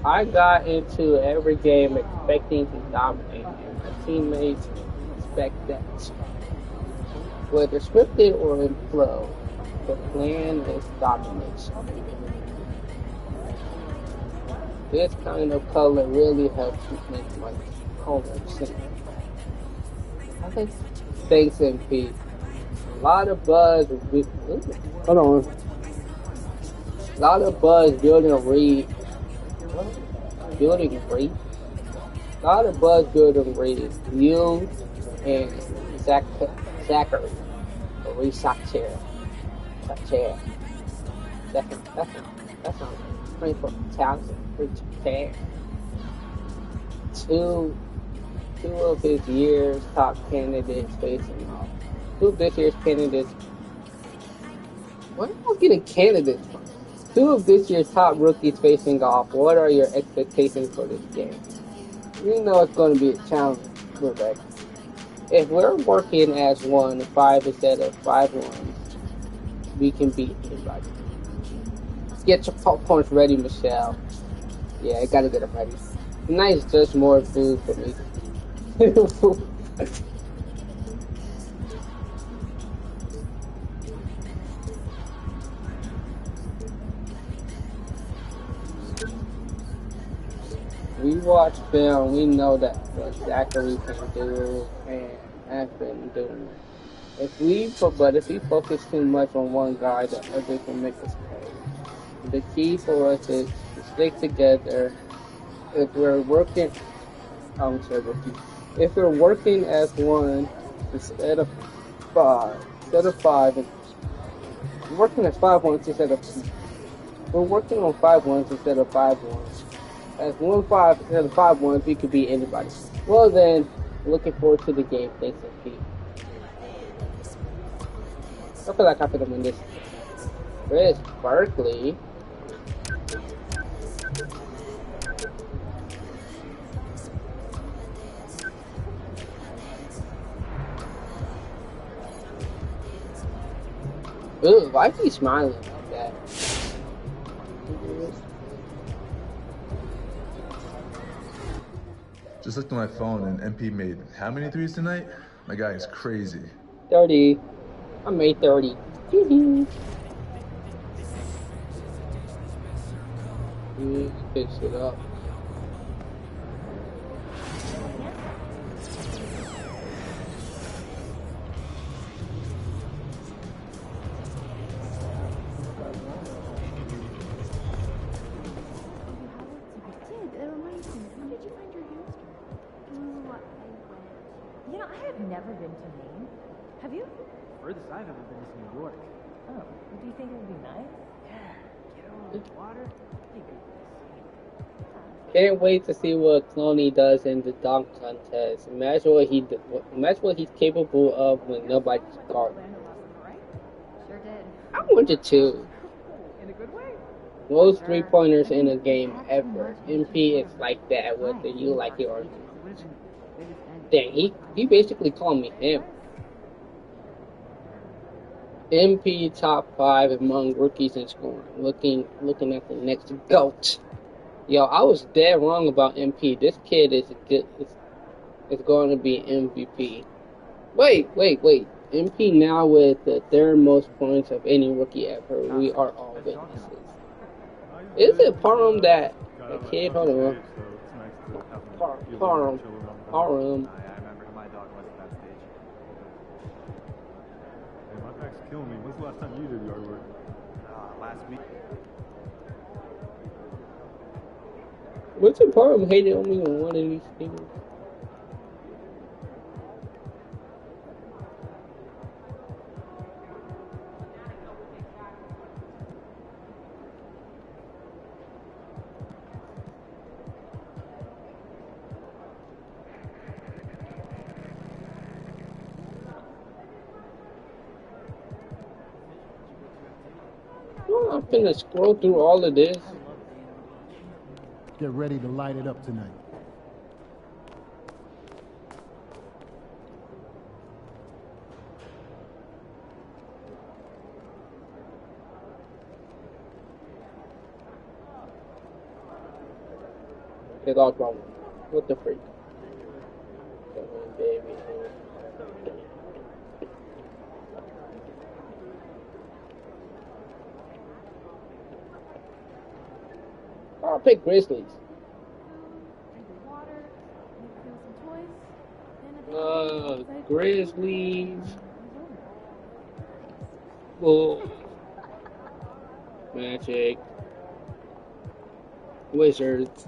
H: I got into every game expecting to dominate, and my teammates expect that. Whether scripted or in flow, the plan is domination. This kind of color really helps me make my opponent sing. I think thanks MP. A lot of buzz. Hold on. A lot of buzz building read. Building read. A lot of buzz building read. You and Zachary. Or Reed Sacher. That's not playing for Townsend. Reed Two of his year's top candidates facing off. Two of this year's candidates. Where am I getting candidates from? Two of this year's top rookies facing off. What are your expectations for this game? You know it's going to be a challenge, Rebecca. If we're working as 5 instead of 5 ones, we can beat anybody. Get your popcorns ready, Michelle. Yeah, I gotta get them ready. Tonight's just more food for me. We watch film, we know that what Zachary can do and has been doing. If we focus too much on one guy, the other can make us pay. The key for us is to stick together. If we're working, if we're working as one instead of 5, we're working as 5 ones instead of. We're working on 5 ones instead of 5 ones. As 1-5 instead of 5 ones, we could beat anybody. Well then, looking forward to the game. Thanks, MP. I feel like I could have won this. Chris Barkley. Ooh, why is he smiling like that?
L: Just looked at my phone and MP made how many threes tonight? My guy is crazy.
H: 30. I made 30. Fix it up.
M: You know, I have never been to Maine. Have you?
N: Furthest I've ever been is New York.
M: Oh, do you think it would be nice?
N: Yeah, get on the water.
H: Can't wait to see what Clooney does in the dunk contest. Imagine what he's capable of when nobody's guarding.
M: Sure did.
H: I wanted to.
M: In a good way.
H: Most 3-pointers in a game ever. MP is like that, whether you like it or not. Dang, he basically called me him. MP top 5 among rookies in scoring. Looking at the next GOAT. Yo, I was dead wrong about MP. This kid is going to be MVP. Wait. MP now with the 3rd most points of any rookie ever. We are all witnesses. Is it Parham that a kid? Hold on. Parham.
N: I remember my dog was at that stage.
O: Hey, my back's killing me. When's the last time you did yard work?
N: Last week.
H: What's the Parham hated on me on one of these things? I'm finna scroll through all of this.
A: Get ready to light it up tonight.
H: They lost my one. What the freak? Come on, baby. I'll pick Grizzlies. Grizzlies. Bulls. Magic. Wizards.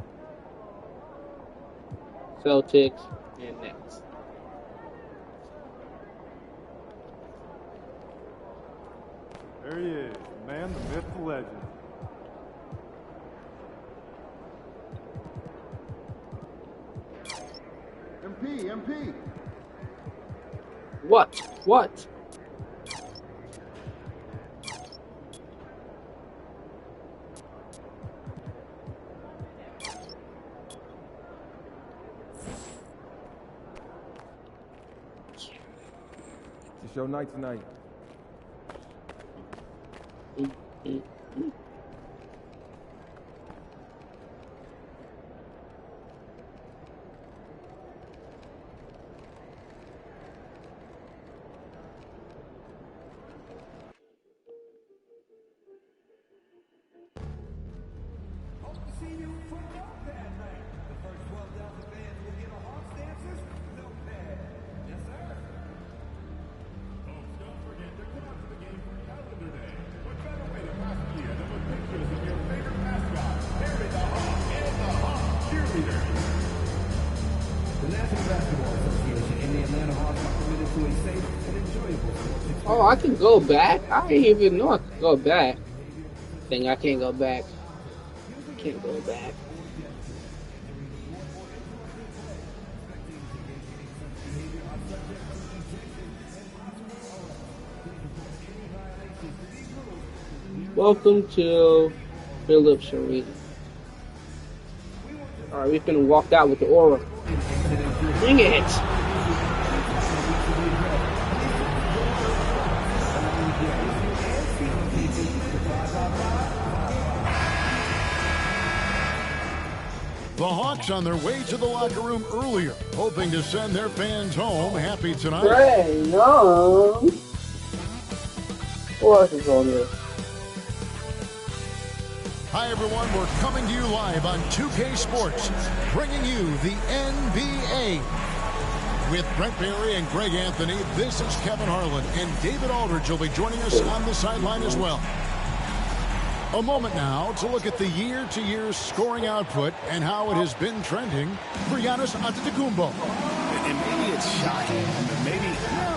H: Celtics. And Nets.
O: There he is, the man, the myth, the legend. MP.
H: What?
P: It's your night tonight.
H: Oh, I can go back? I didn't even know I could go back. I can't go back. Can't go back. Welcome to Phillips Arena. Alright, we've been walked out with the aura. Bring it!
Q: The Hawks on their way to the locker room earlier, hoping to send their fans home happy tonight.
H: Trae Young. Who else is on this?
Q: Hi, everyone. We're coming to you live on 2K Sports, bringing you the NBA. With Brent Barry and Greg Anthony, this is Kevin Harlan, and David Aldridge will be joining us on the sideline as well. A moment now to look at the year-to-year scoring output and how it has been trending for Giannis Antetokounmpo.
R: And maybe it's shocking,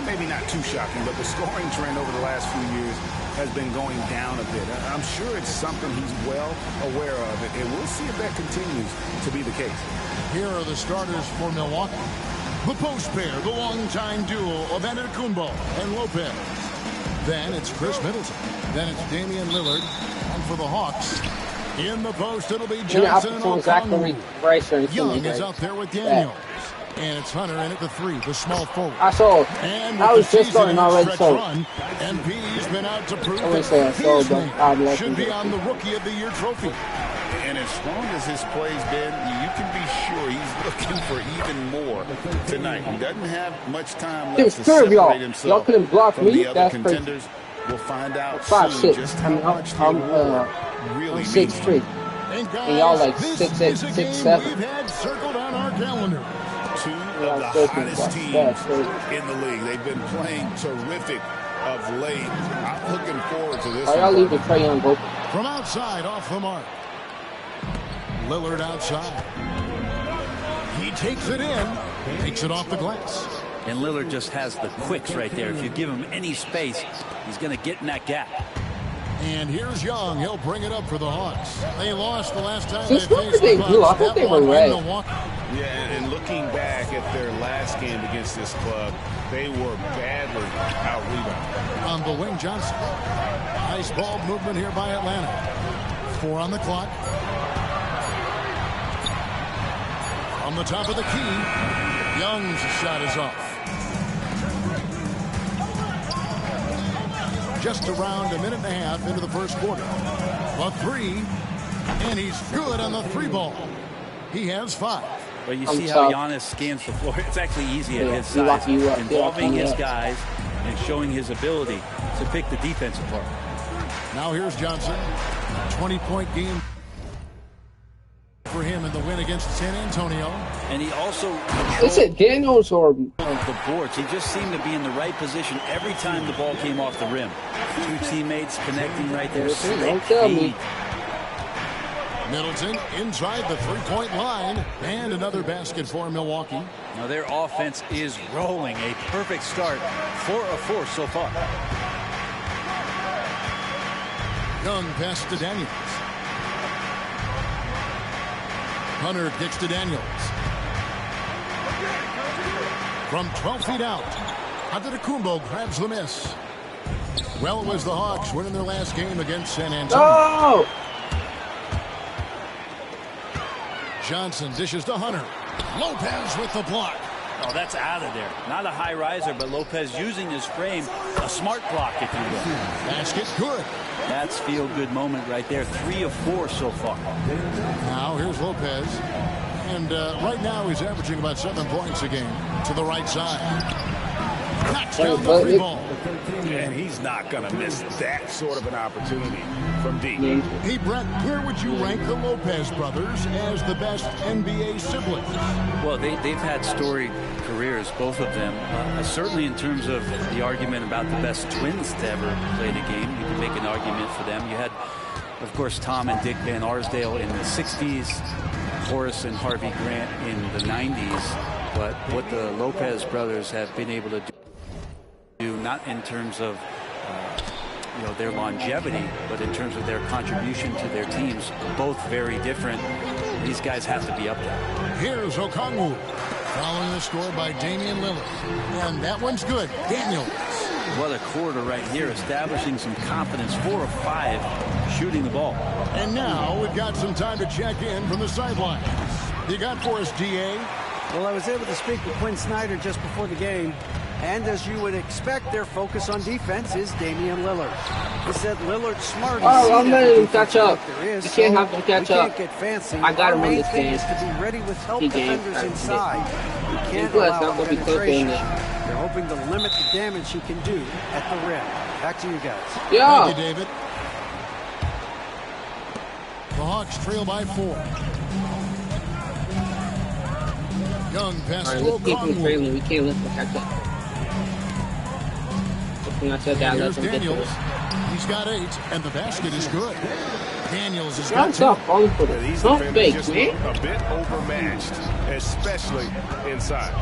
R: maybe not too shocking, but the scoring trend over the last few years has been going down a bit. I'm sure it's something he's well aware of, and we'll see if that continues to be the case.
Q: Here are the starters for Milwaukee. The post pair, the longtime duo of Antetokounmpo and Lopez. Then it's Chris Middleton. Then it's Damian Lillard. And for the Hawks, in the post, it'll be Johnson and Okongwu. Young is out there with Daniels. And it's Hunter in at the three, the small forward.
H: I saw.
Q: And
H: I was just starting already. So
Q: MP's been out to prove that his name should be on the Rookie of the Year trophy.
R: And as strong as his play's been, you can be sure he's looking for even more tonight. He doesn't have much time left to separate himself
H: y'all couldn't block
R: from
H: me.
R: the other
H: That's
R: contenders. We'll find out
H: 5'6".
R: just how much the award really means.
H: 6'3". And y'all like 6'8", 6'7".
Q: We've had circled on our calendar.
R: Two of the hottest teams in the league. They've been playing terrific of late. I'm looking forward to this.
H: Are y'all leaving Trae Young open?
Q: From outside, off the mark. Lillard outside. He takes it in, takes it off the glass.
S: And Lillard just has the quicks right there. If you give him any space, he's going to get in that gap.
Q: And here's Young. He'll bring it up for the Hawks. They lost the last time
H: Since
Q: they
H: when
Q: faced
H: did
Q: the
H: they do? I
Q: Bucks.
H: thought they were red.
R: Yeah, and looking back at their last game against this club, They were badly out-rebounded.
Q: On the wing, Johnson. Nice ball movement here by Atlanta. 4 on the clock. On the top of the key, Young's shot is off. Just around a minute and a half into the first quarter. A 3, and he's good on the 3 ball. He has 5.
S: But you see how Giannis scans the floor. It's actually easy at his size, involving his guys and showing his ability to pick the defense apart.
Q: Now here's Johnson. 20-point game for him in the win against San Antonio.
S: And he also
H: Is it Daniels or
S: the boards? He just seemed to be in the right position every time the ball came off the rim. 2 teammates connecting right there.
H: Don't tell me.
Q: Middleton inside the 3-point line, and another basket for Milwaukee.
S: Now their offense is rolling. A perfect start. 4 of 4 so far.
Q: Young pass to Daniels. Hunter kicks to Daniels. From 12 feet out, Antetokounmpo grabs the miss. Well, it was the Hawks winning their last game against San Antonio.
H: Oh!
Q: Johnson dishes to Hunter. Lopez with the block.
S: Oh, that's out of there. Not a high riser, but Lopez using his frame. A smart block, if you will.
Q: Basket good.
S: That's feel-good moment right there. 3 of 4 so far.
Q: Now here's Lopez. And right now he's averaging about 7 points a game to the right side. Knocks down the 3 ball.
R: And he's not going to miss that sort of an opportunity from deep.
Q: Hey, Brett, where would you rank the Lopez brothers as the best NBA siblings?
S: Well, they've had storied careers, both of them. Certainly in terms of the argument about the best twins to ever play the game, you can make an argument for them. You had, of course, Tom and Dick Van Arsdale in the 60s, Horace and Harvey Grant in the 90s. But what the Lopez brothers have been able to do, not in terms of their longevity, but in terms of their contribution to their teams, both very different. These guys have to be up there.
Q: Here's Okongwu following the score by Damian Lillard, and that one's good. Daniels.
S: What a quarter right here, establishing some confidence. 4 of 5 shooting the ball.
Q: And now we've got some time to check in from the sidelines. You got for us, DA?
T: Well, I was able to speak with Quinn Snyder just before the game. And as you would expect, their focus on defense is Damian Lillard. He said Lillard's smart.
H: Oh, I'm letting him catch up.
T: You
H: can't have him catch up.
T: Can't get fancy.
H: I got him on this
T: game.
H: game.
T: Is to be ready with help
H: He
T: defenders inside. You can't
H: plus,
T: allow
H: I'm gonna be
T: penetration.
H: cooking.
T: They're hoping to limit the damage he can do at the rim. Back to you guys.
H: Yeah.
Q: Thank you, David. The Hawks trail by 4. Young pass to Okongwu.
H: We can't let him catch up. I said that,
Q: Here's Daniels. He's got 8, and the basket is good. Daniels has got 2.
H: Stop falling for the
R: These
H: pump fake,
R: just
H: man.
R: look a bit overmatched, especially inside.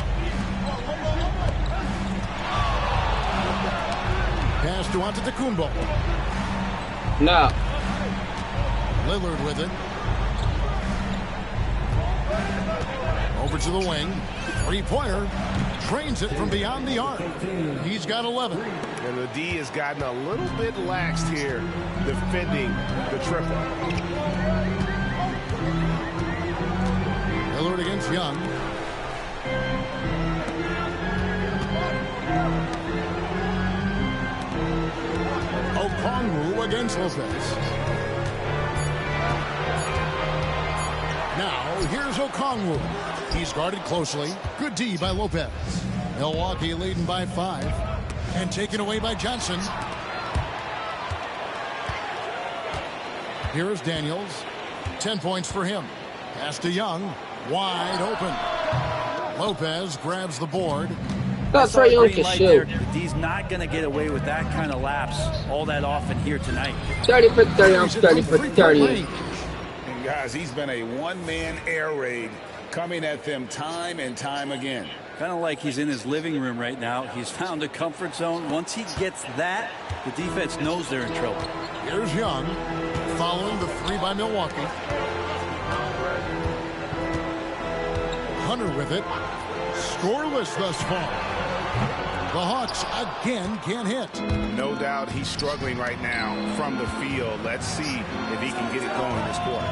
Q: Pass to Antetokounmpo.
H: No.
Q: Lillard with it. Over to the wing. 3-pointer. Trains it from beyond the arc. He's got 11.
R: And the D has gotten a little bit laxed here, defending the triple.
Q: Lillard against Young. Okongwu against Lopez. Now, here's Okongwu. He's guarded closely. Good D by Lopez. Milwaukee leading by 5. And taken away by Johnson. Here is Daniels. 10 points for him. Pass to Young. Wide open. Lopez grabs the board.
H: That's right, Young can shoot.
S: He's not going to get away with that kind of lapse all that often here tonight.
H: 30 for 30. I'm 30 for 30.
R: And guys, he's been a one-man air raid coming at them time and time again.
S: Kind of like he's in his living room right now. He's found a comfort zone. Once he gets that, the defense knows they're in trouble.
Q: Here's Young following the 3 by Milwaukee. Hunter with it. Scoreless thus far. The Hawks again can't hit.
R: No doubt he's struggling right now from the field. Let's see if he can get it going this quarter.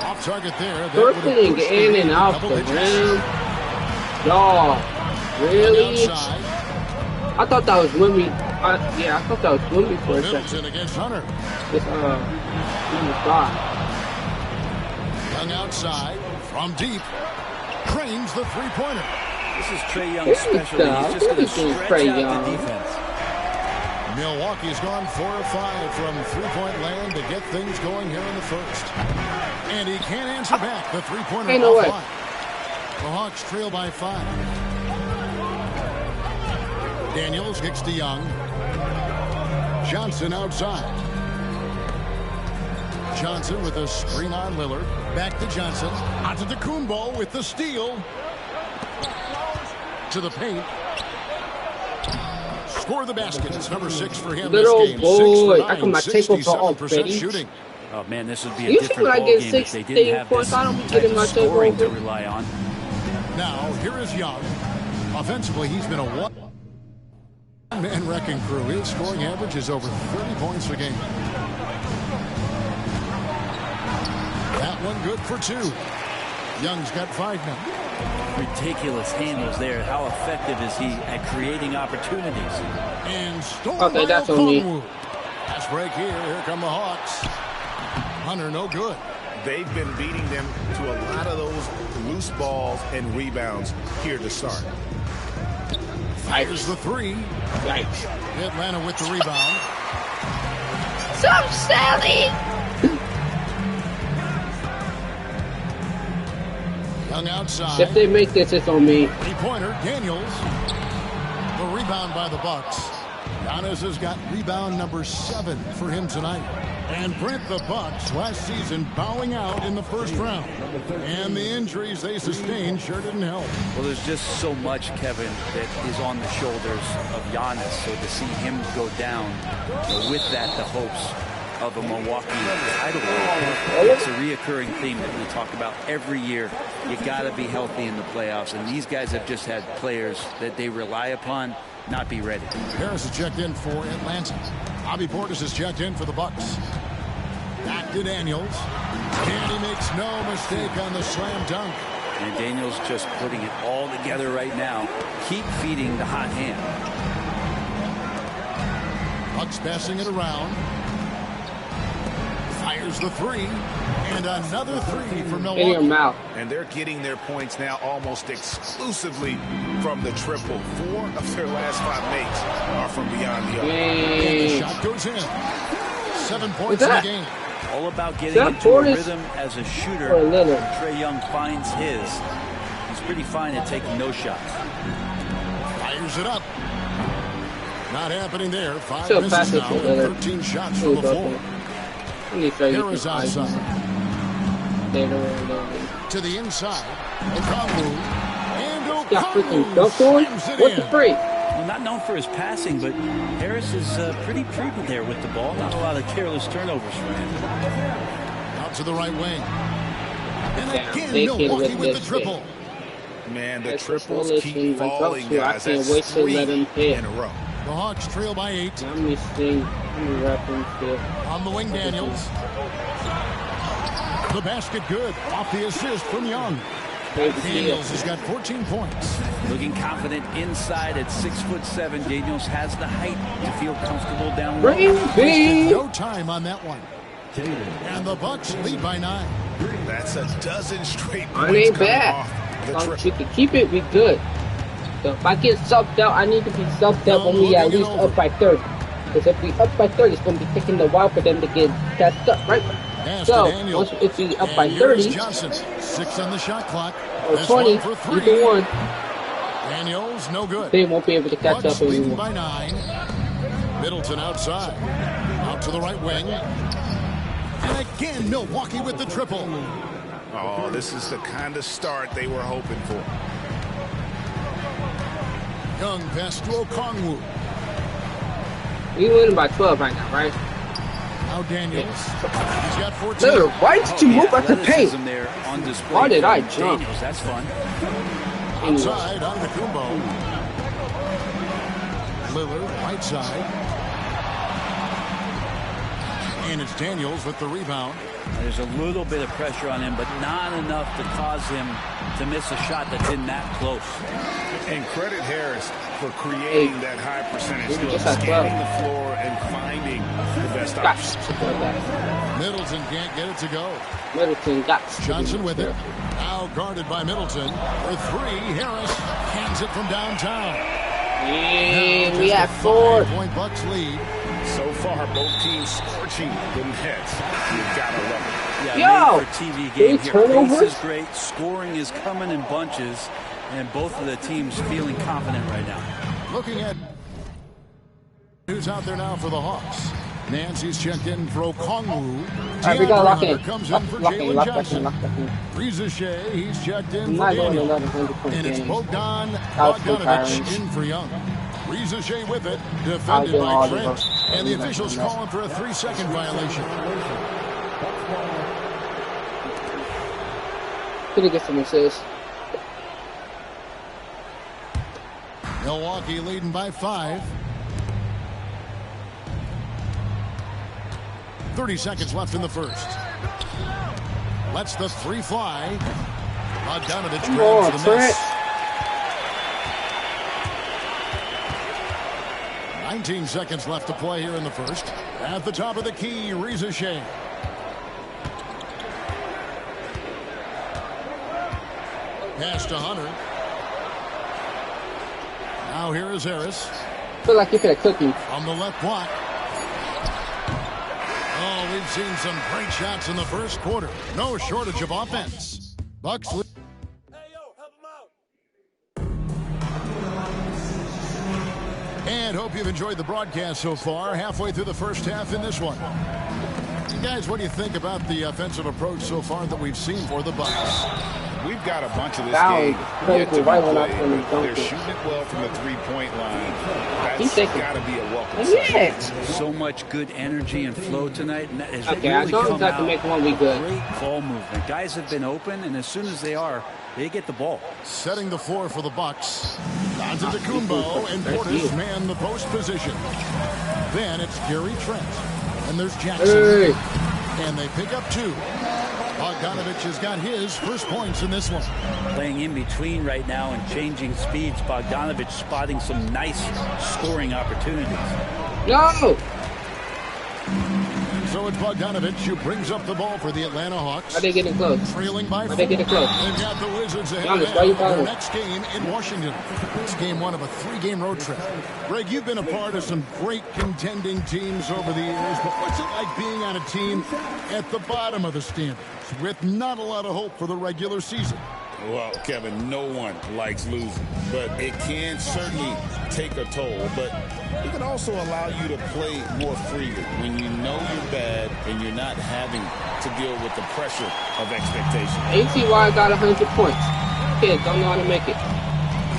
Q: Off target there.
H: Circling in and out the rim. Dog. Really? I thought that was Wimby. Yeah, I thought that was Wimby for a second.
Q: Against Hunter.
H: It's
Q: Young outside from deep. Cranes the three-pointer.
S: This is Trae Young's specialty. He's just going to stretch out the defense.
Q: Milwaukee's gone 4 of 5 from three-point land to get things going here in the first. And he can't answer back the three-pointer offline. The Hawks trail by 5. Daniels kicks to Young. Johnson outside. Johnson with a screen on Lillard. Back to Johnson. Out to Kumbo with the steal. To the paint. Score the basket. It's number 6 for him.
H: Little
Q: this game.
H: boy.
Q: 6 for 9,
H: I can take over all
Q: 67% shooting.
S: Oh man, this would be a different ball game if they didn't have this type of scoring to rely on.
Q: Now here is Young. Offensively, he's been a one-man wrecking crew. His scoring average is over 30 points a game. That one good for 2. Young's got 5 now.
S: Ridiculous handles there. How effective is he at creating opportunities?
Q: And
H: okay, that's on me.
Q: Fast break here. Here come the Hawks. Hunter, no good.
R: They've been beating them to a lot of those loose balls and rebounds here to start.
Q: Fires the 3.
H: Yikes.
Q: Atlanta with the rebound.
H: So Sally.
Q: Young outside.
H: If they make this, it's on me.
Q: 3-pointer, Daniels. The rebound by the Bucks. Giannis has got rebound number 7 for him tonight. And Brent, the Bucks last season bowing out in the first round. And the injuries they sustained sure didn't help.
S: Well, there's just so much, Kevin, that is on the shoulders of Giannis. So to see him go down, with that, the hopes of a Milwaukee title game. It's a reoccurring theme that we talk about every year. You got to be healthy in the playoffs, and these guys have just had players that they rely upon not be ready.
Q: Harris is checked in for Atlanta. Bobby Portis is checked in for the Bucks. Back to Daniels. And he makes no mistake on the slam dunk.
S: And Daniels just putting it all together right now. Keep feeding the hot hand.
Q: Bucks passing it around. Fires the 3. And another 3 for Milwaukee.
H: In your mouth.
R: And they're getting their points now almost exclusively from the triple. 4 of their last 5 makes are from beyond the arc.
Q: And the shot goes in. 7 points in the game.
S: All about getting into a rhythm as a shooter. Trae Young finds his. He's pretty fine at taking those shots.
Q: Fires it up. Not happening there. 5 misses now. 13 shots from the floor. Harris outside. To the inside. Okongwu. And Okongwu slams it in.
H: What's the free?
S: Well, not known for his passing, but Harris is pretty prudent there with the ball. Not a lot of careless turnovers for him.
Q: Out to the right wing. And again, Milwaukee with the triple.
R: Man, the triples keep falling, guys. That's 3 in a row.
Q: The Hawks trail by 8.
H: Let me see.
Q: On the wing, Daniels. The basket good. Off the assist from Young. Daniels has got 14 points.
S: Looking confident inside at 6'7". Daniels has the height to feel comfortable down low.
Q: No time on that one. And the Bucks lead by 9.
R: That's a dozen straight points.
H: I ain't bad. If you can keep it, we good. So if I get subbed out, I need to be subbed out when we at least up by 30. Because if we up by 30, it's going to be taking a while for them to get catched up, right? So once if we up by 30,
Q: Johnson, 6 on the shot clock.
H: Or 20, either one.
Q: Daniels, no good.
H: They won't be able to catch up anymore.
Q: By 9. Middleton outside. Out to the right wing. And again, Milwaukee with the triple.
R: Oh, this is the kind of start they were hoping for.
Q: Young pass to Okongwu.
H: We winning by 12 right now, right?
Q: Now Daniels. He's got 14.
H: Lillard, why did you move at the pace? Why did I jump?
S: Daniels, that's fun.
Q: Outside on the Kumbo. Lillard, right side. And it's Daniels with the rebound.
S: There's a little bit of pressure on him, but not enough to cause him to miss a shot that's in that close.
R: And credit Harris for creating that high percentage look, scanning the floor and finding the best option.
Q: Middleton can't get it to go.
H: Middleton got
Q: Johnson with it. Now guarded by Middleton. For three, Harris hands it from downtown.
H: And we have 4.
Q: 5-point Bucks lead.
R: So far, both teams scorching the Nets. You've got to love it.
S: Yeah, made for TV game here.
H: Turnovers?
S: Pace is great. Scoring is coming in bunches. And both of the teams feeling confident right now.
Q: Looking at who's out there now for the Hawks. Nancy's checked in for Okongwu.
H: We got lock in.
Q: Comes in for Jalen Jackson. Reza Shea, he's checked in for Daniel. And it's Bogdanovich in for Young. Reza Shea with it, defended by Trent. And the officials calling for a 3-second violation.
H: Gonna get some assists.
Q: Milwaukee leading by 5. 30 seconds left in the first. Lets the 3 fly. Bogdanovich grabs the miss. 19 seconds left to play here in the first. At the top of the key, Reza Shea. Pass to Hunter. Now here is Harris.
H: Feel like you could have cooked him.
Q: On the left block. Oh, we've seen some great shots in the first quarter. No shortage of offense. Bucks. And hope you've enjoyed the broadcast so far. Halfway through the first half in this one. Guys, what do you think about the offensive approach so far that we've seen for the Bucks?
R: We've got a bunch of this game yet to be played, but they're shooting it well from the three-point line. That's got to be a welcome sight.
S: So much good energy and flow tonight. And that has really
H: I know
S: come
H: that to make one be good.
S: Great ball movement. Guys have been open, and as soon as they are, they get the ball.
Q: Setting the floor for the Bucks. Antetokounmpo and Portis man the post position. Then it's Gary Trent. And there's Jackson. And they pick up 2. Bogdanovich has got his first points in this one.
S: Playing in between right now and changing speeds. Bogdanovich spotting some nice scoring opportunities.
H: No!
Q: And so it's Bogdanovich who brings up the ball for the Atlanta Hawks.
H: Are they getting close?
Q: Trailing by 4.
H: Are they getting close?
Q: They've got the Wizards ahead
H: Giannis,
Q: of
H: why you
Q: their
H: fouling?
Q: next game in Washington. It's game 1 of a 3-game road trip. Greg, you've been a part of some great contending teams over the years, but what's it like being on a team at the bottom of the standings with not a lot of hope for the regular season?
R: Well, Kevin, no one likes losing, but it can certainly take a toll. But it can also allow you to play more freely when you know you're bad and you're not having to deal with the pressure of expectation.
H: ATY got 100 points. Kids don't know how to make it.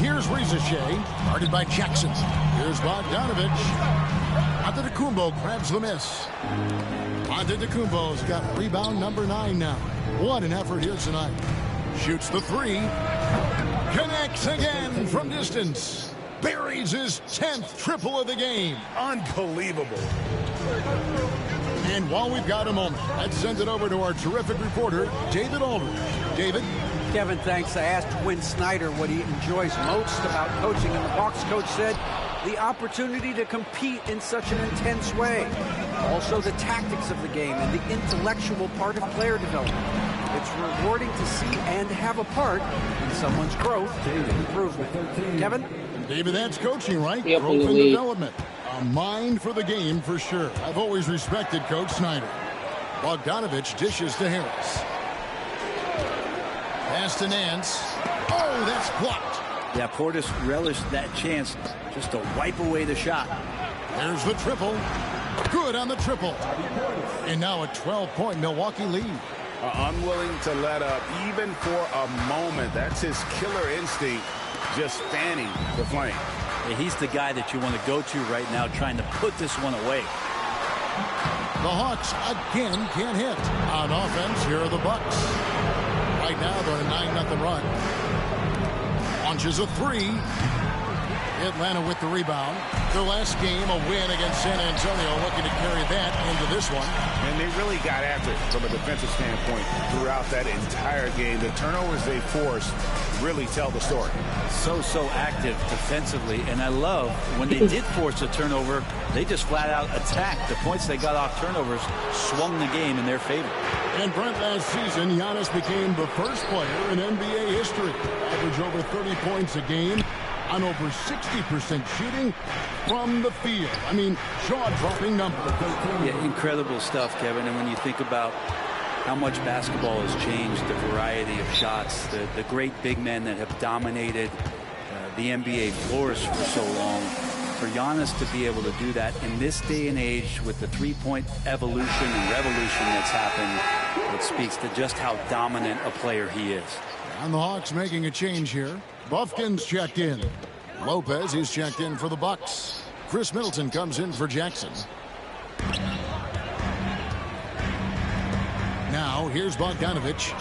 Q: Here's Reza Shea, guarded by Jackson. Here's Bogdanovich. Antetokounmpo grabs the miss. Antetokounmpo's got rebound number 9 now. What an effort here tonight. Shoots the 3. Connects again from distance. Buries his 10th triple of the game.
R: Unbelievable.
Q: And while we've got a moment, let's send it over to our terrific reporter, David Aldridge. David?
T: Kevin, thanks. I asked Quinn Snyder what he enjoys most about coaching, and the Hawks coach said the opportunity to compete in such an intense way. Also the tactics of the game and the intellectual part of player development. It's rewarding to see and have a part in someone's growth and improvement. Kevin?
Q: David, that's coaching, right?
H: Yep,
Q: Growth and development. A mind for the game for sure. I've always respected Coach Snyder. Bogdanovich dishes to Harris. Pass to Nance. Oh, that's blocked.
S: Yeah, Portis relished that chance just to wipe away the shot.
Q: There's the triple. Good on the triple. And now a 12-point Milwaukee lead.
R: Unwilling to let up even for a moment. That's his killer instinct, just fanning the flame.
S: Yeah, he's the guy that you want to go to right now, trying to put this one away.
Q: The Hawks again can't hit. On offense, here are the Bucks. Right now they're on a 9-0 run. Launches a 3. Atlanta with the rebound. Their last game, a win against San Antonio, looking to carry that into this one.
R: And they really got after it from a defensive standpoint throughout that entire game. The turnovers they forced really tell the story.
S: So active defensively, and I love when they did force a turnover, they just flat out attacked. The points they got off turnovers swung the game in their favor.
Q: And Brent, last season, Giannis became the first player in NBA history to average over 30 points a game on over 60% shooting from the field. I mean, jaw-dropping number.
S: Yeah, incredible stuff, Kevin. And when you think about how much basketball has changed, the variety of shots, the great big men that have dominated the NBA floors for so long, for Giannis to be able to do that in this day and age with the three-point evolution and revolution that's happened, it speaks to just how dominant a player he is.
Q: And the Hawks making a change here. Buffkin's checked in. Lopez is checked in for the Bucks. Chris Middleton comes in for Jackson. Now here's Bogdanovich.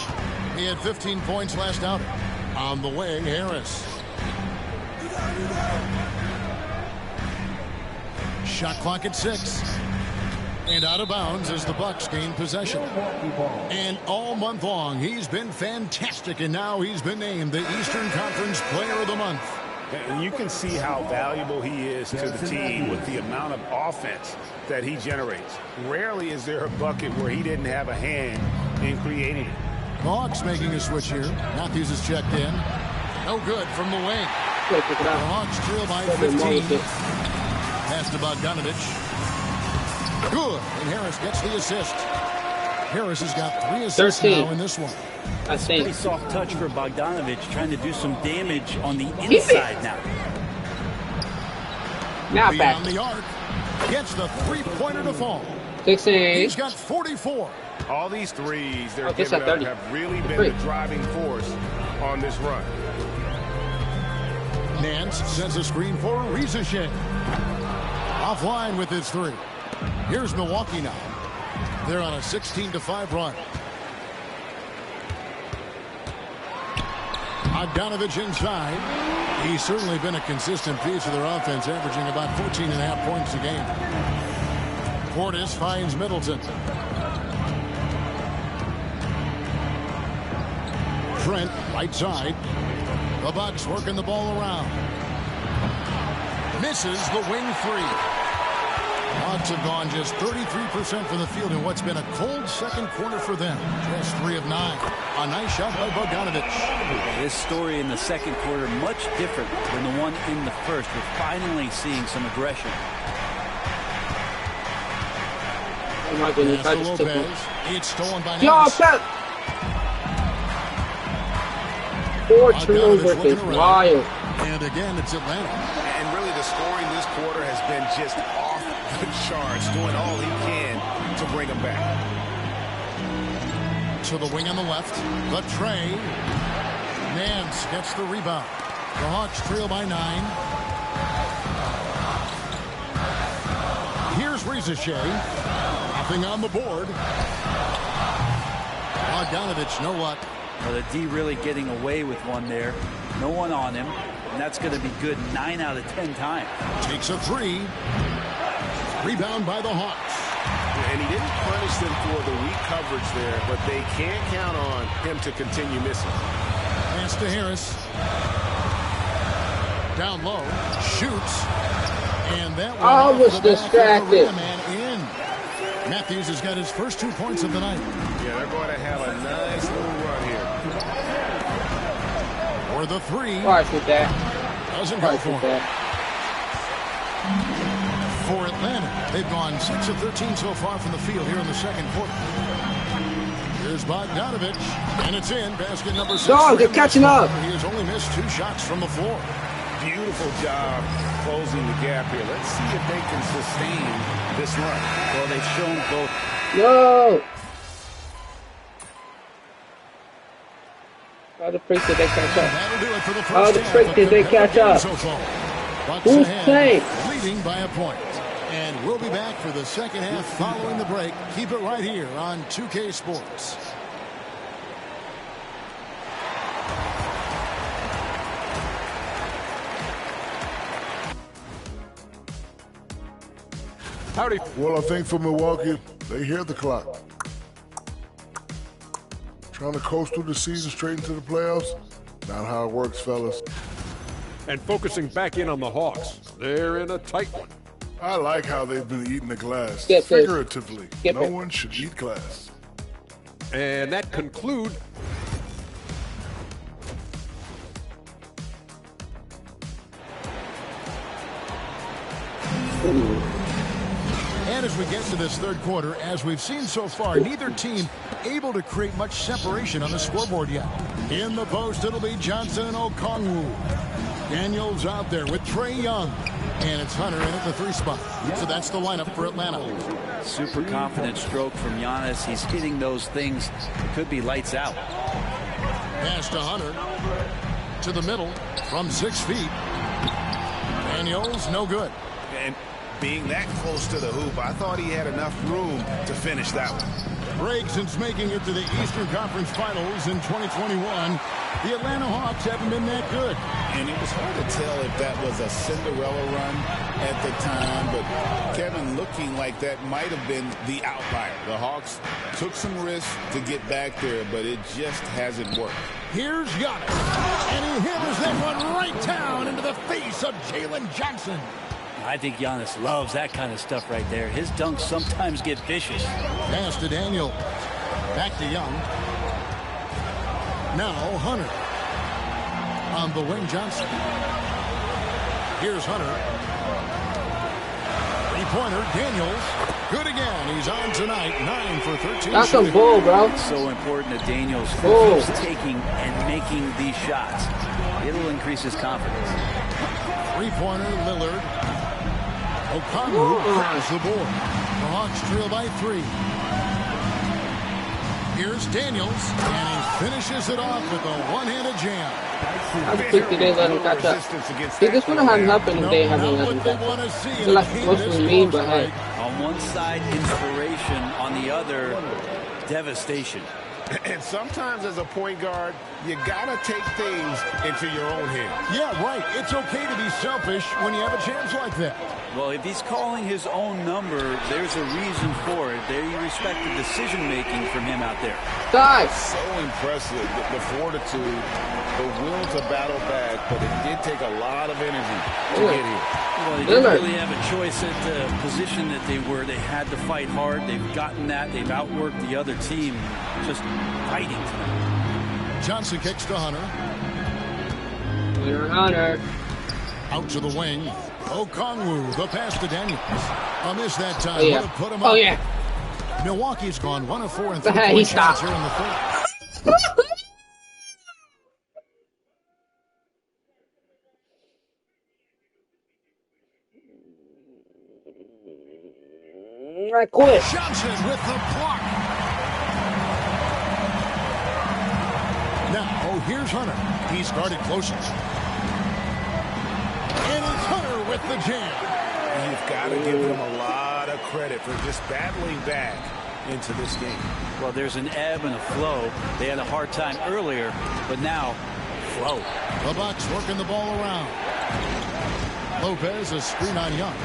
Q: He had 15 points last outing. On the wing, Harris. Shot clock at 6. And out of bounds as the Bucks gain possession. And all month long, he's been fantastic, and now he's been named the Eastern Conference Player of the Month.
R: And you can see how valuable he is to the team with the amount of offense that he generates. Rarely is there a bucket where he didn't have a hand in creating it.
Q: Hawks making a switch here. Matthews is checked in. No good from the wing. The Hawks trail by 15. Pass to Bogdanovich. Good, and Harris gets the assist. Harris has got 3 assists 13. Now in this one.
S: That's a pretty soft touch for Bogdanovich, trying to do some damage on the inside now.
H: Now
Q: beyond
H: back.
Q: The arc, gets the three-pointer to fall.
H: 16.
Q: He's got 44.
R: All these threes they're giving up have really been the driving force on this run.
Q: Nance sends a screen for Rizachet. Offline with his 3. Here's Milwaukee now. They're on a 16-5 run. Bogdanovich inside. He's certainly been a consistent piece of their offense, averaging about 14.5 points a game. Portis finds Middleton. Trent, right side. The Bucks working the ball around. Misses the wing 3. Hawks have gone just 33% from the field in what's been a cold second quarter for them. Just 3 of 9. A nice shot by Bogdanovich.
S: This story in the second quarter much different than the one in the first. We're finally seeing some aggression.
H: Oh my goodness, I just took it.
Q: It's stolen by
H: Nance. Shot! 4 turnovers is wild.
Q: And again, it's Atlanta.
R: And really the scoring this quarter has been just off the charts, doing all he can to bring them back.
Q: To the wing on the left, the tray. Nance gets the rebound. The Hawks trail by 9. Here's Rizachet. Nothing on the board. Bogdanovich, no luck.
S: Well, the D really getting away with one there. No one on him. And that's going to be good 9 out of 10 times.
Q: Takes a 3. Rebound by the Hawks.
R: And he didn't punish them for the weak coverage there, but they can't count on him to continue missing.
Q: Pass to Harris. Down low. Shoots. And that one
H: I was distracted.
Q: In. Matthews has got his first 2 points of the night.
R: Yeah, they're going to have a nice little run here.
Q: For the 3.
H: Watch with that.
Q: Doesn't go for it. For Atlanta, they've gone 6 of 13 so far from the field here in the second quarter. Here's Bogdanovich, and it's in. Basket number 6.
H: Dog, they're catching up.
Q: He has only missed 2 shots from the floor.
R: Beautiful job closing the gap here. Let's see if they can sustain this run.
S: Well, they've shown both.
H: No. How the freak did they catch up?
Q: That'll do it for the first
H: How the freak did they catch up?
Q: So far.
H: Who's playing?
Q: Leading by a point. And we'll be back for the second half following the break. Keep it right here on 2K Sports.
I: Howdy.
K: Well, I think for Milwaukee, they hear the clock. Trying to coast through the season straight into the playoffs? Not how it works, fellas.
I: And focusing back in on the Hawks, they're in a tight one.
K: I like how they've been eating the glass.
H: Skip this.
K: Figuratively.
H: Skip
K: no
H: it.
K: one should eat glass.
I: And that concludes.
Q: And as we get to this third quarter, as we've seen so far, neither team able to create much separation on the scoreboard yet. In the post, it'll be Johnson and Okongwu. Daniels out there with Trae Young. And it's Hunter in at the 3 spot. So that's the lineup for Atlanta.
S: Super confident stroke from Giannis. He's hitting those things. It could be lights out.
Q: Pass to Hunter. To the middle from 6 feet. Daniels, no good.
R: And being that close to the hoop, I thought he had enough room to finish that one.
Q: Break since making it to the Eastern Conference Finals in 2021. The Atlanta Hawks haven't been that good.
R: And it was hard to tell if that was a Cinderella run at the time, but Kevin looking like that might have been the outlier. The Hawks took some risks to get back there, but it just hasn't worked.
Q: Here's Giannis, and he hammers that one right down into the face of Jalen Johnson.
S: I think Giannis loves that kind of stuff right there. His dunks sometimes get vicious.
Q: Pass to Daniel. Back to Young. Now Hunter. On the wing, Johnson. Here's Hunter. 3-pointer, Daniels. Good again. He's on tonight. 9 for 13.
H: That's a bull, bro.
S: It's so important that Daniels keeps taking and making these shots. It'll increase his confidence.
Q: 3-pointer, Lillard. Okongwu cracks the board. The Hawks trail by 3. Here's Daniels, and he finishes it off with a one-handed jam.
H: How quick did they let him catch up? See, this would have happened if they hadn't let him catch up. It's like supposed to be mean, but hey.
S: On one side, inspiration. On the other, devastation.
R: And sometimes as a point guard, you gotta take things into your own hands.
Q: Yeah, right. It's okay to be selfish when you have a chance like that.
S: Well, if he's calling his own number, there's a reason for it. They respect the decision-making from him out there.
H: Guys!
R: So impressive, the fortitude, the will to battle back, but it did take a lot of energy to get here.
S: Well, they didn't really have a choice at the position that they were. They had to fight hard. They've gotten that. They've outworked the other team, just fighting tonight.
Q: Johnson kicks to Hunter.
H: Hunter.
Q: Out to the wing. Okongwu, the pass to Daniels. A miss that time.
H: Oh, yeah.
Q: Would have put him up.
H: Oh, yeah.
Q: Milwaukee's gone 1 of 4 and
H: He
Q: 3-point shots
H: stopped.
Q: here in the fourth.
H: I quit.
Q: Johnson with the block. Now, here's Hunter. He's guarded closer. And it's Hunter with the jam.
R: You've got to give him a lot of credit for just battling back into this game.
S: Well, there's an ebb and a flow. They had a hard time earlier, but now, flow.
Q: The Bucks working the ball around. Lopez, a screen on Young.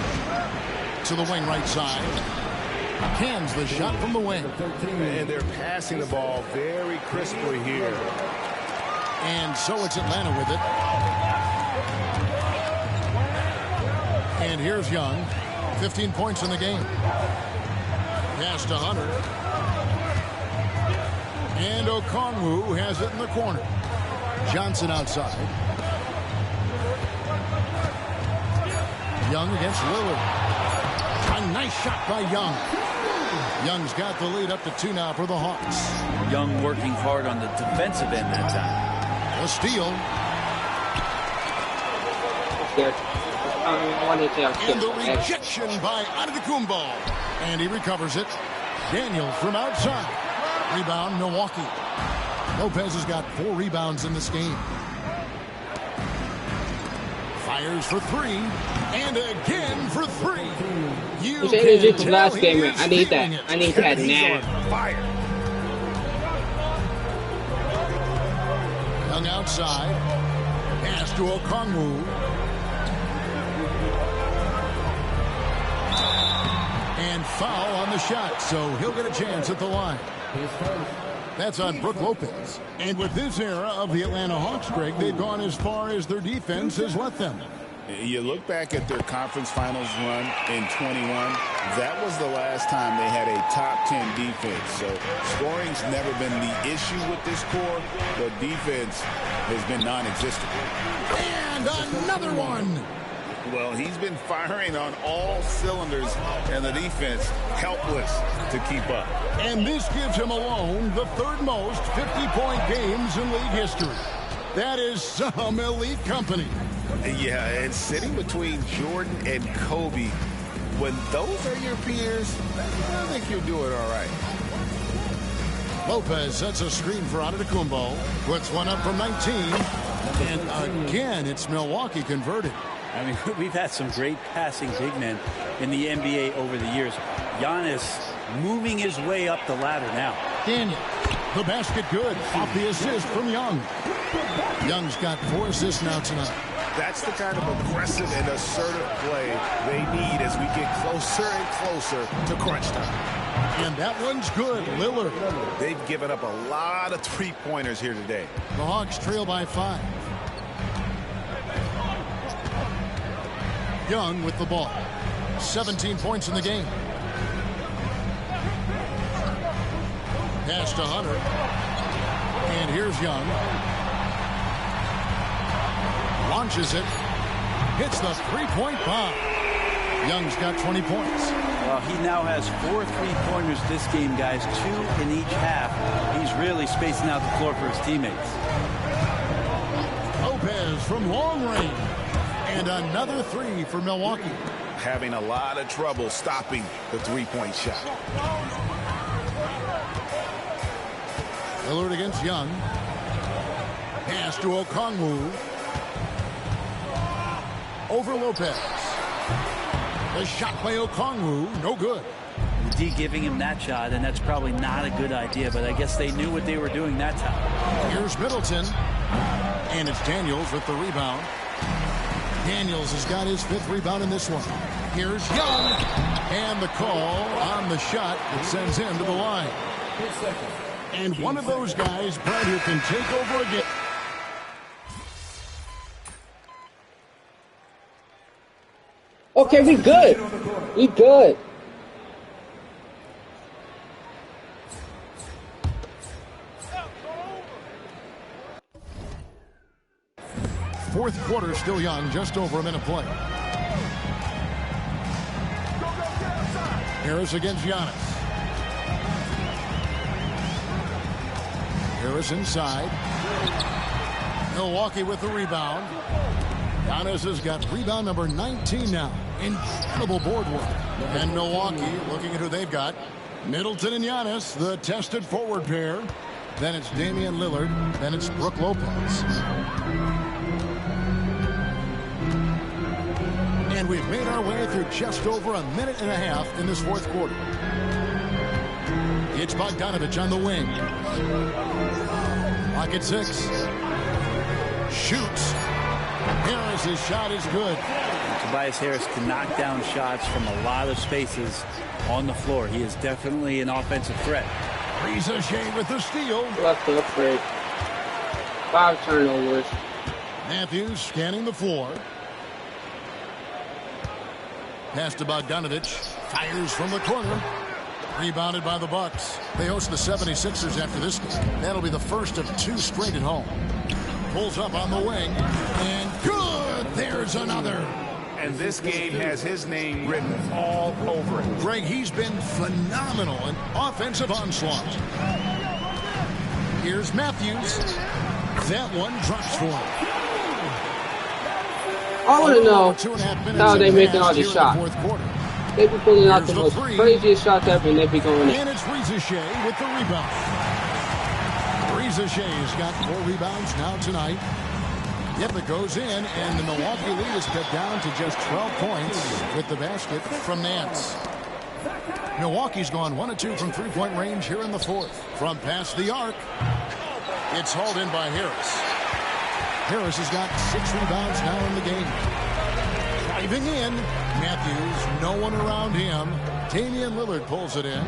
Q: To the wing right side. Cans the shot from the wing.
R: And they're passing the ball very crisply here.
Q: And so it's Atlanta with it. And here's Young. 15 points in the game. Pass to Hunter. And Okongwu has it in the corner. Johnson outside. Young against Lillard. A nice shot by Young. Young's got the lead up to 2 now for the Hawks.
S: Young working hard on the defensive end that time.
Q: A steal. And the rejection by Antetokounmpo. And he recovers it. Daniel from outside. Rebound, Milwaukee. Lopez has got 4 rebounds in this game. Fires for 3. And again for 3. You
H: can just last game. I need that. I need that now.
R: Fire.
Q: Young outside. Pass to Okongwu. And foul on the shot, so he'll get a chance at the line. That's on Brook Lopez. And with this era of the Atlanta Hawks, Greg, they've gone as far as their defense has let them.
R: You look back at their conference finals run in 21, that was the last time they had a top 10 defense. So scoring's never been the issue with this core, but defense has been non-existent.
Q: And another one.
R: Well, he's been firing on all cylinders, and the defense helpless to keep up.
Q: And this gives him alone the third most 50-point games in league history. That is some elite company.
R: Yeah, and sitting between Jordan and Kobe, when those are your peers, I think you're doing all right.
Q: Lopez sets a screen for Antetokounmpo, puts one up from 19, and again it's Milwaukee converted.
S: I mean, we've had some great passing big men in the NBA over the years. Giannis moving his way up the ladder now.
Q: Daniel, the basket good, off the assist from Young. Young's got 4 assists now tonight.
R: That's the kind of aggressive and assertive play they need as we get closer and closer to crunch time.
Q: And that one's good, Lillard.
R: They've given up a lot of three-pointers here today.
Q: The Hawks trail by 5. Young with the ball. 17 points in the game. Pass to Hunter. And here's Young. Launches it. Hits the three-point bomb. Young's got 20 points.
S: Well, he now has 4 3-pointers this game, guys. 2 in each half. He's really spacing out the floor for his teammates.
Q: Lopez from long range. And another 3 for Milwaukee.
R: Having a lot of trouble stopping the three-point shot.
Q: Lillard against Young. Pass to Okongwu. Over Lopez. The shot by Okongwu, no good.
S: D giving him that shot, and that's probably not a good idea, but I guess they knew what they were doing that time.
Q: Here's Middleton. And it's Daniels with the rebound. Daniels has got his 5th rebound in this one. Here's Young. And the call on the shot that sends him to the line. And one of those guys, Brad, who can take over again.
H: Okay, we good. We good.
Q: Fourth quarter still young, just over a minute play. Harris against Giannis. Harris inside. Milwaukee with the rebound. Giannis has got rebound number 19 now. Incredible board work. And Milwaukee looking at who they've got. Middleton and Giannis, the tested forward pair. Then it's Damian Lillard. Then it's Brook Lopez. And we've made our way through just over a minute and a half in this fourth quarter. It's Bogdanovich on the wing. Lock at 6. Shoots. Harris's shot is good.
S: Tobias Harris can knock down shots from a lot of spaces on the floor. He is definitely an offensive threat.
Q: Shea with the steal.
H: Left up great. 5 turnovers.
Q: Matthews scanning the floor. Pass to Bogdanovich. Fires from the corner. Rebounded by the Bucks. They host the 76ers after this game. That'll be the first of 2 straight at home. Pulls up on the wing. And good! There's another.
R: And this game has his name written all over it.
Q: Greg, he's been phenomenal in offensive onslaught. Here's Matthews. That one drops for him.
H: I want to know how they making all these shots. They be pulling out the most craziest shots ever, and they be going in.
Q: And it's Shea with the rebound. Shea's got 4 rebounds now tonight. Yep, it goes in, and the Milwaukee lead is cut down to just 12 points with the basket from Nance. Milwaukee's gone 1 of 2 from 3-point range here in the fourth. From past the arc, it's hauled in by Harris. Harris has got 6 rebounds now in the game. Driving in, Matthews, no one around him. Damian Lillard pulls it in.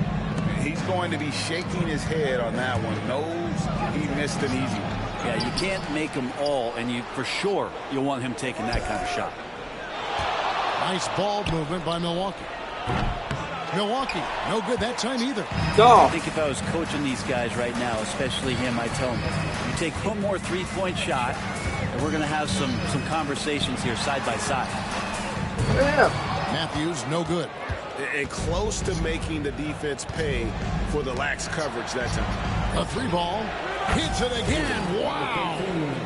R: He's going to be shaking his head on that one. Knows he missed an easy one.
S: Yeah, you can't make them all, and you for sure you'll want him taking that kind of shot.
Q: Nice ball movement by Milwaukee. Milwaukee, no good that time either.
S: I think if I was coaching these guys right now, especially him, I tell him, you take one more three-point shot, and we're going to have some conversations here side by side.
Q: Matthews, no good.
U: And close to making the defense pay for the lax coverage that time.
Q: A three ball. Hits it again. Wow.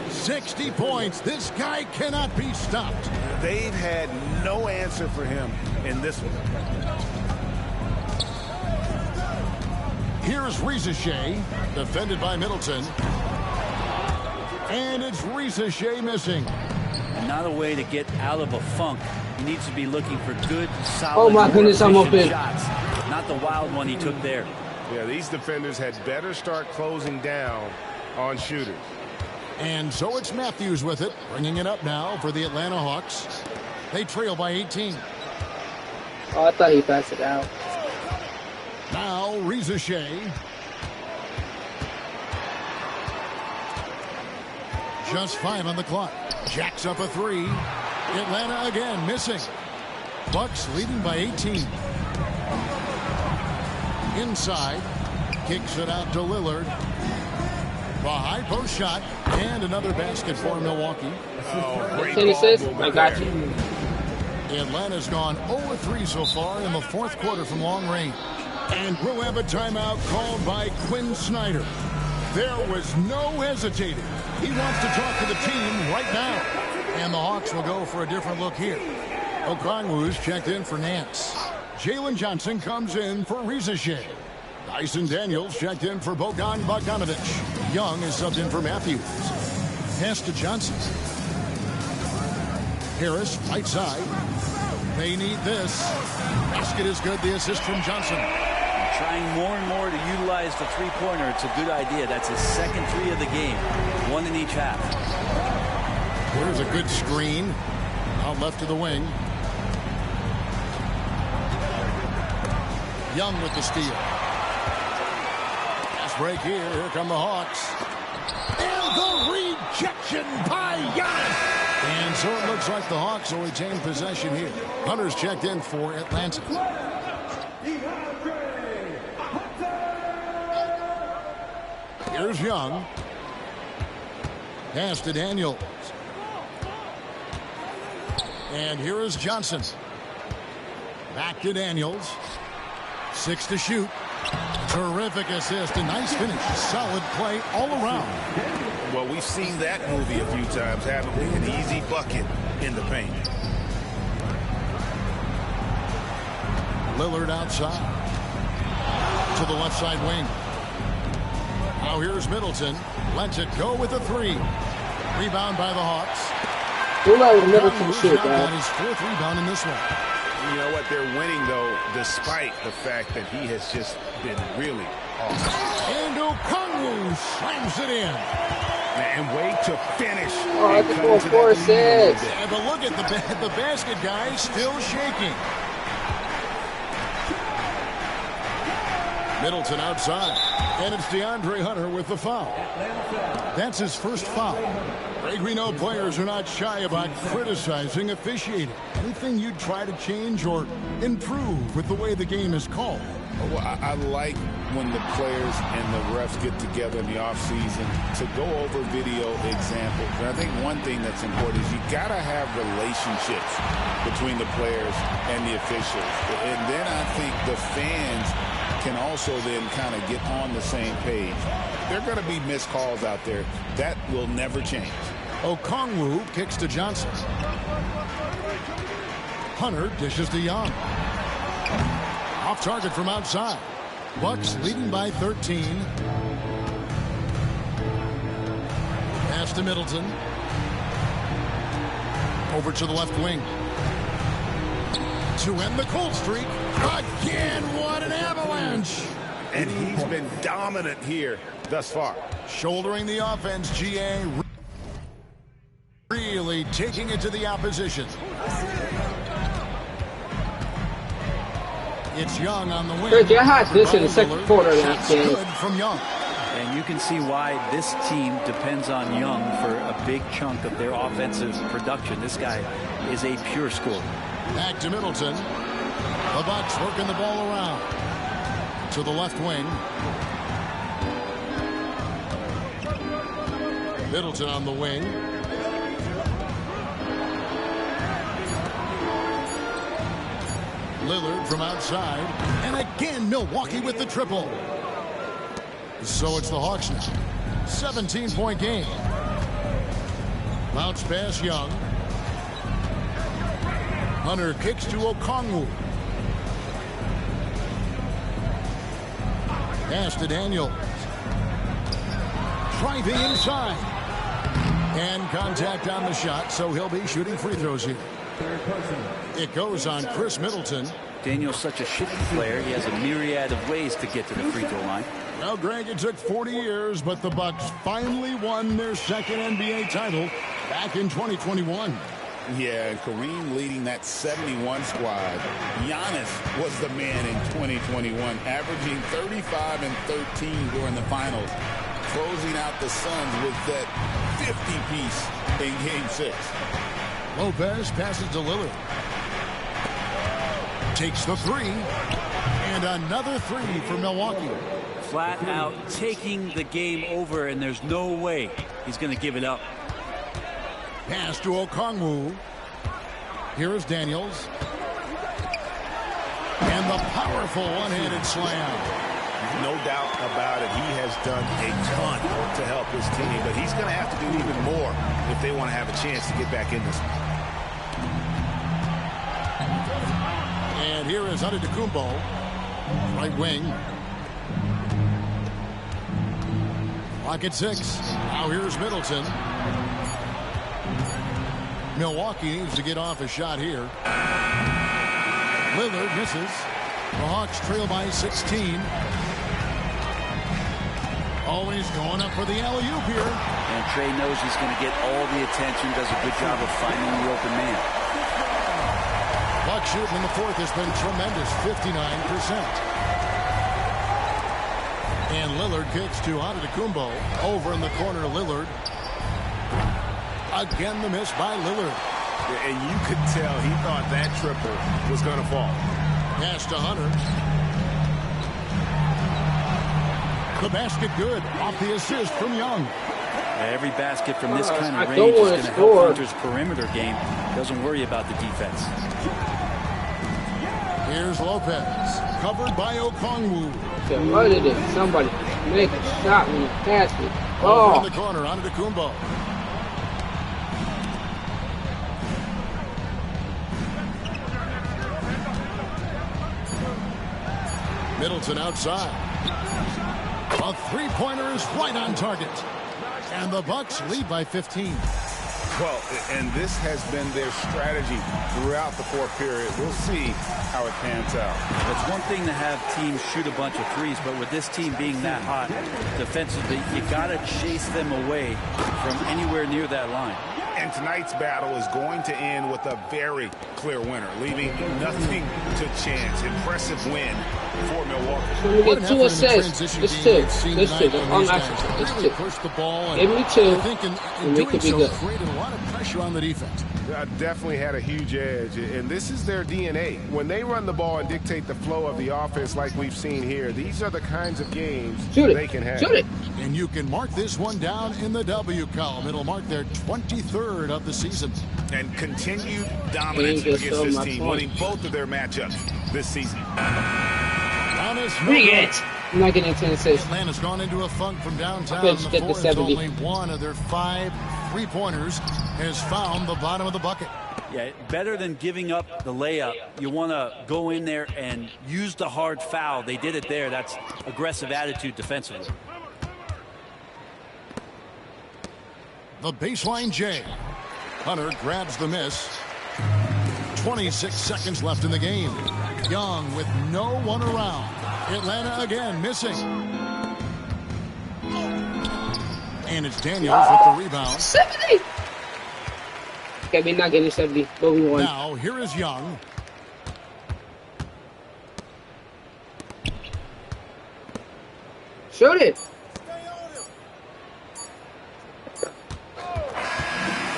Q: 60 points. This guy cannot be stopped.
U: They've had no answer for him in this one.
Q: Here's Rizachet, defended by Middleton. And it's Rizachet missing.
S: Not a way to get out of a funk. He needs to be looking for good, solid,
H: oh my goodness, I'm open.
S: shots. Not the wild one he took there.
U: Yeah, these defenders had better start closing down on shooters.
Q: And so it's Matthews with it, bringing it up now for the Atlanta Hawks. They trail by 18.
H: Oh, I thought he passed it out.
Q: Now Rizachet. Just 5 on the clock. Jacks up a three. Atlanta again missing. Bucks leading by 18. Inside. Kicks it out to Lillard. The high post shot. And another basket for Milwaukee.
U: Oh, great ball
H: I got you.
Q: Atlanta's gone 0-3 so far in the fourth quarter from long range. And we'll have a timeout called by Quinn Snyder. There was no hesitating. He wants to talk to the team right now. And the Hawks will go for a different look here. Okongwu's checked in for Nance. Jalen Johnson comes in for Rizachet. Dyson Daniels checked in for Bogdan Bogdanovic. Young is subbed in for Matthews. Pass to Johnson. Harris, right side. They need this. Basket is good. The assist from Johnson.
S: Trying more and more to utilize the three-pointer. It's a good idea. That's his second three of the game. One in each half.
Q: There's a good screen. Out left to the wing. Young with the steal. Pass break here. Here come the Hawks. And the rejection by Giannis. And so it looks like the Hawks will retain possession here. Hunter's checked in for Atlanta. Here's Young. Pass to Daniels. And here is Johnson. Back to Daniels. 6 to shoot. Terrific assist. A nice finish. Solid play all around.
U: Well, we've seen that movie a few times, haven't we? An easy bucket in the paint.
Q: Lillard outside. To the left side wing. Now here's Middleton. Lets it go with a three. Rebound by the Hawks.
H: Middleton shoot,
Q: got his fourth rebound in this one.
U: You know what? They're winning, though, despite the fact that he has just been really awesome.
Q: And Okongwu slams it in.
U: And way to finish.
H: Oh, that's a 4-6.
Q: Yeah, but look at the basket guy still shaking. Middleton outside. And it's DeAndre Hunter with the foul. That's his first foul. Greg, we know players are not shy about criticizing officiating. Anything you'd try to change or improve with the way the game is called?
R: Well, I like when the players and the refs get together in the offseason to go over video examples. And I think one thing that's important is you got to have relationships between the players and the officials. And then I think the fans can also then kind of get on the same page. There are going to be missed calls out there. That will never change.
Q: Okongwu kicks to Johnson. Hunter dishes to Young. Off target from outside. Bucks leading by 13. Pass to Middleton. Over to the left wing. To end the cold streak. Again, what an avalanche.
U: And he's been dominant here thus far.
Q: Shouldering the offense, GA. Really taking it to the opposition. It's Young on the wing.
H: Reggie, I had this in the second quarter last game.
Q: Good from Young.
S: And you can see why this team depends on Young for a big chunk of their offensive production. This guy is a pure scorer.
Q: Back to Middleton. The Bucks working the ball around to the left wing. Middleton on the wing. Lillard from outside. And again, Milwaukee with the triple. So it's the Hawks now. 17-point game. Bounce pass Young. Hunter kicks to Okongwu. Pass to Daniels. Driving inside. And contact on the shot, so he'll be shooting free throws here. It goes on Chris Middleton.
S: Daniel's such a shifty player. He has a myriad of ways to get to the free throw line.
Q: Well, Greg, it took 40 years, but the Bucks finally won their second NBA title back in 2021.
R: Yeah, and Kareem leading that 71 squad. Giannis was the man in 2021, averaging 35 and 13 during the finals, closing out the Suns with that 50-piece in Game 6.
Q: Lopez passes to Lillard. Takes the three. And another three for Milwaukee.
S: Flat out taking the game over, and there's no way he's going to give it up.
Q: Pass to Okongwu. Here is Daniels. And the powerful one-handed slam.
R: No doubt about it. He has done a ton to help his team, but he's going to have to do even more if they want to have a chance to get back in this.
Q: And here is Antetokounmpo, right wing. Clock at 6. Now here's Middleton. Milwaukee needs to get off a shot here. Lillard misses. The Hawks trail by 16. Always going up for the alley-oop here.
S: And Trey knows he's going to get all the attention, does a good job of finding the open man.
Q: Buck shooting in the fourth has been tremendous, 59%. And Lillard kicks to Antetokounmpo. Over in the corner, Lillard. Again, the miss by Lillard.
R: And you could tell he thought that triple was going to fall.
Q: Pass to Hunter. The basket good. Off the assist from Young.
S: Every basket from this kind of range is going to help Hunter's perimeter game. Doesn't worry about the defense.
Q: Here's Lopez. Covered by Okongwu.
H: What is it? Somebody make a shot when you pass it.
Q: Oh. In the corner, Antetokounmpo. Middleton outside. A three-pointer is right on target. And the Bucks lead by 15.
R: Well, and this has been their strategy throughout the fourth period. We'll see how it pans out.
S: It's one thing to have teams shoot a bunch of threes, but with this team being that hot defensively, you got to chase them away from anywhere near that line.
R: And tonight's battle is going to end with a very clear winner, leaving nothing to chance. Impressive win for Milwaukee.
H: We get 2 assists. It's 2. It's 2. It's 2.
Q: Push the ball.
H: Give me 2.
Q: I think in doing so, created a lot of pressure on the defense.
O: Definitely had a huge edge, and this is their DNA. When they run the ball and dictate the flow of the offense like we've seen here, these are the kinds of games they can have.
H: Shoot it.
Q: And you can mark this one down in the W column. It'll mark their 23rd of the season.
R: And continued dominance against this team, winning both of their matchups this season.
H: Bring it. I'm not getting 10 assists.
Q: Atlanta's gone into a funk from downtown. The fourth, only one of their 5 3-pointers has found the bottom of the bucket.
S: Yeah, better than giving up the layup. You want to go in there and use the hard foul. They did it there. That's aggressive attitude defensively.
Q: The baseline J. Hunter grabs the miss. 26 seconds left in the game. Young with no one around. Atlanta again missing. And it's Daniels with the rebound.
H: 70! Okay, we're not getting 70, but we won.
Q: Now, here is Young.
H: Shoot it.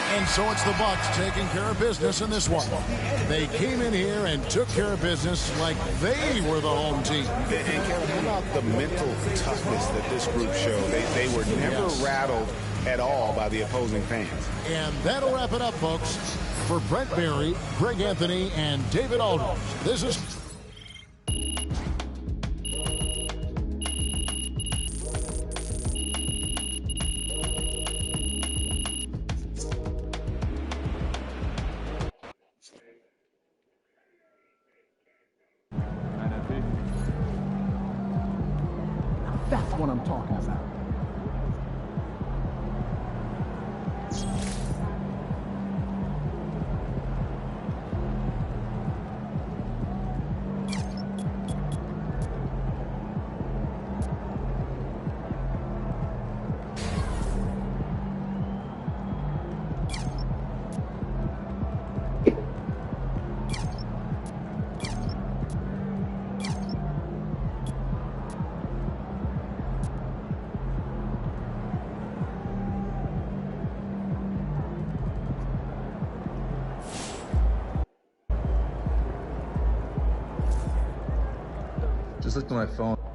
Q: And so it's the Bucks taking care of business in this one. They came in here and took care of business like they were the home team.
R: And Kevin, how about the mental toughness that this group showed? They were never rattled at all by the opposing fans.
Q: And that'll wrap it up, folks. For Brent Barry, Greg Anthony, and David Aldridge, this is...
A: That's what I'm talking about.
L: Just looked at my phone.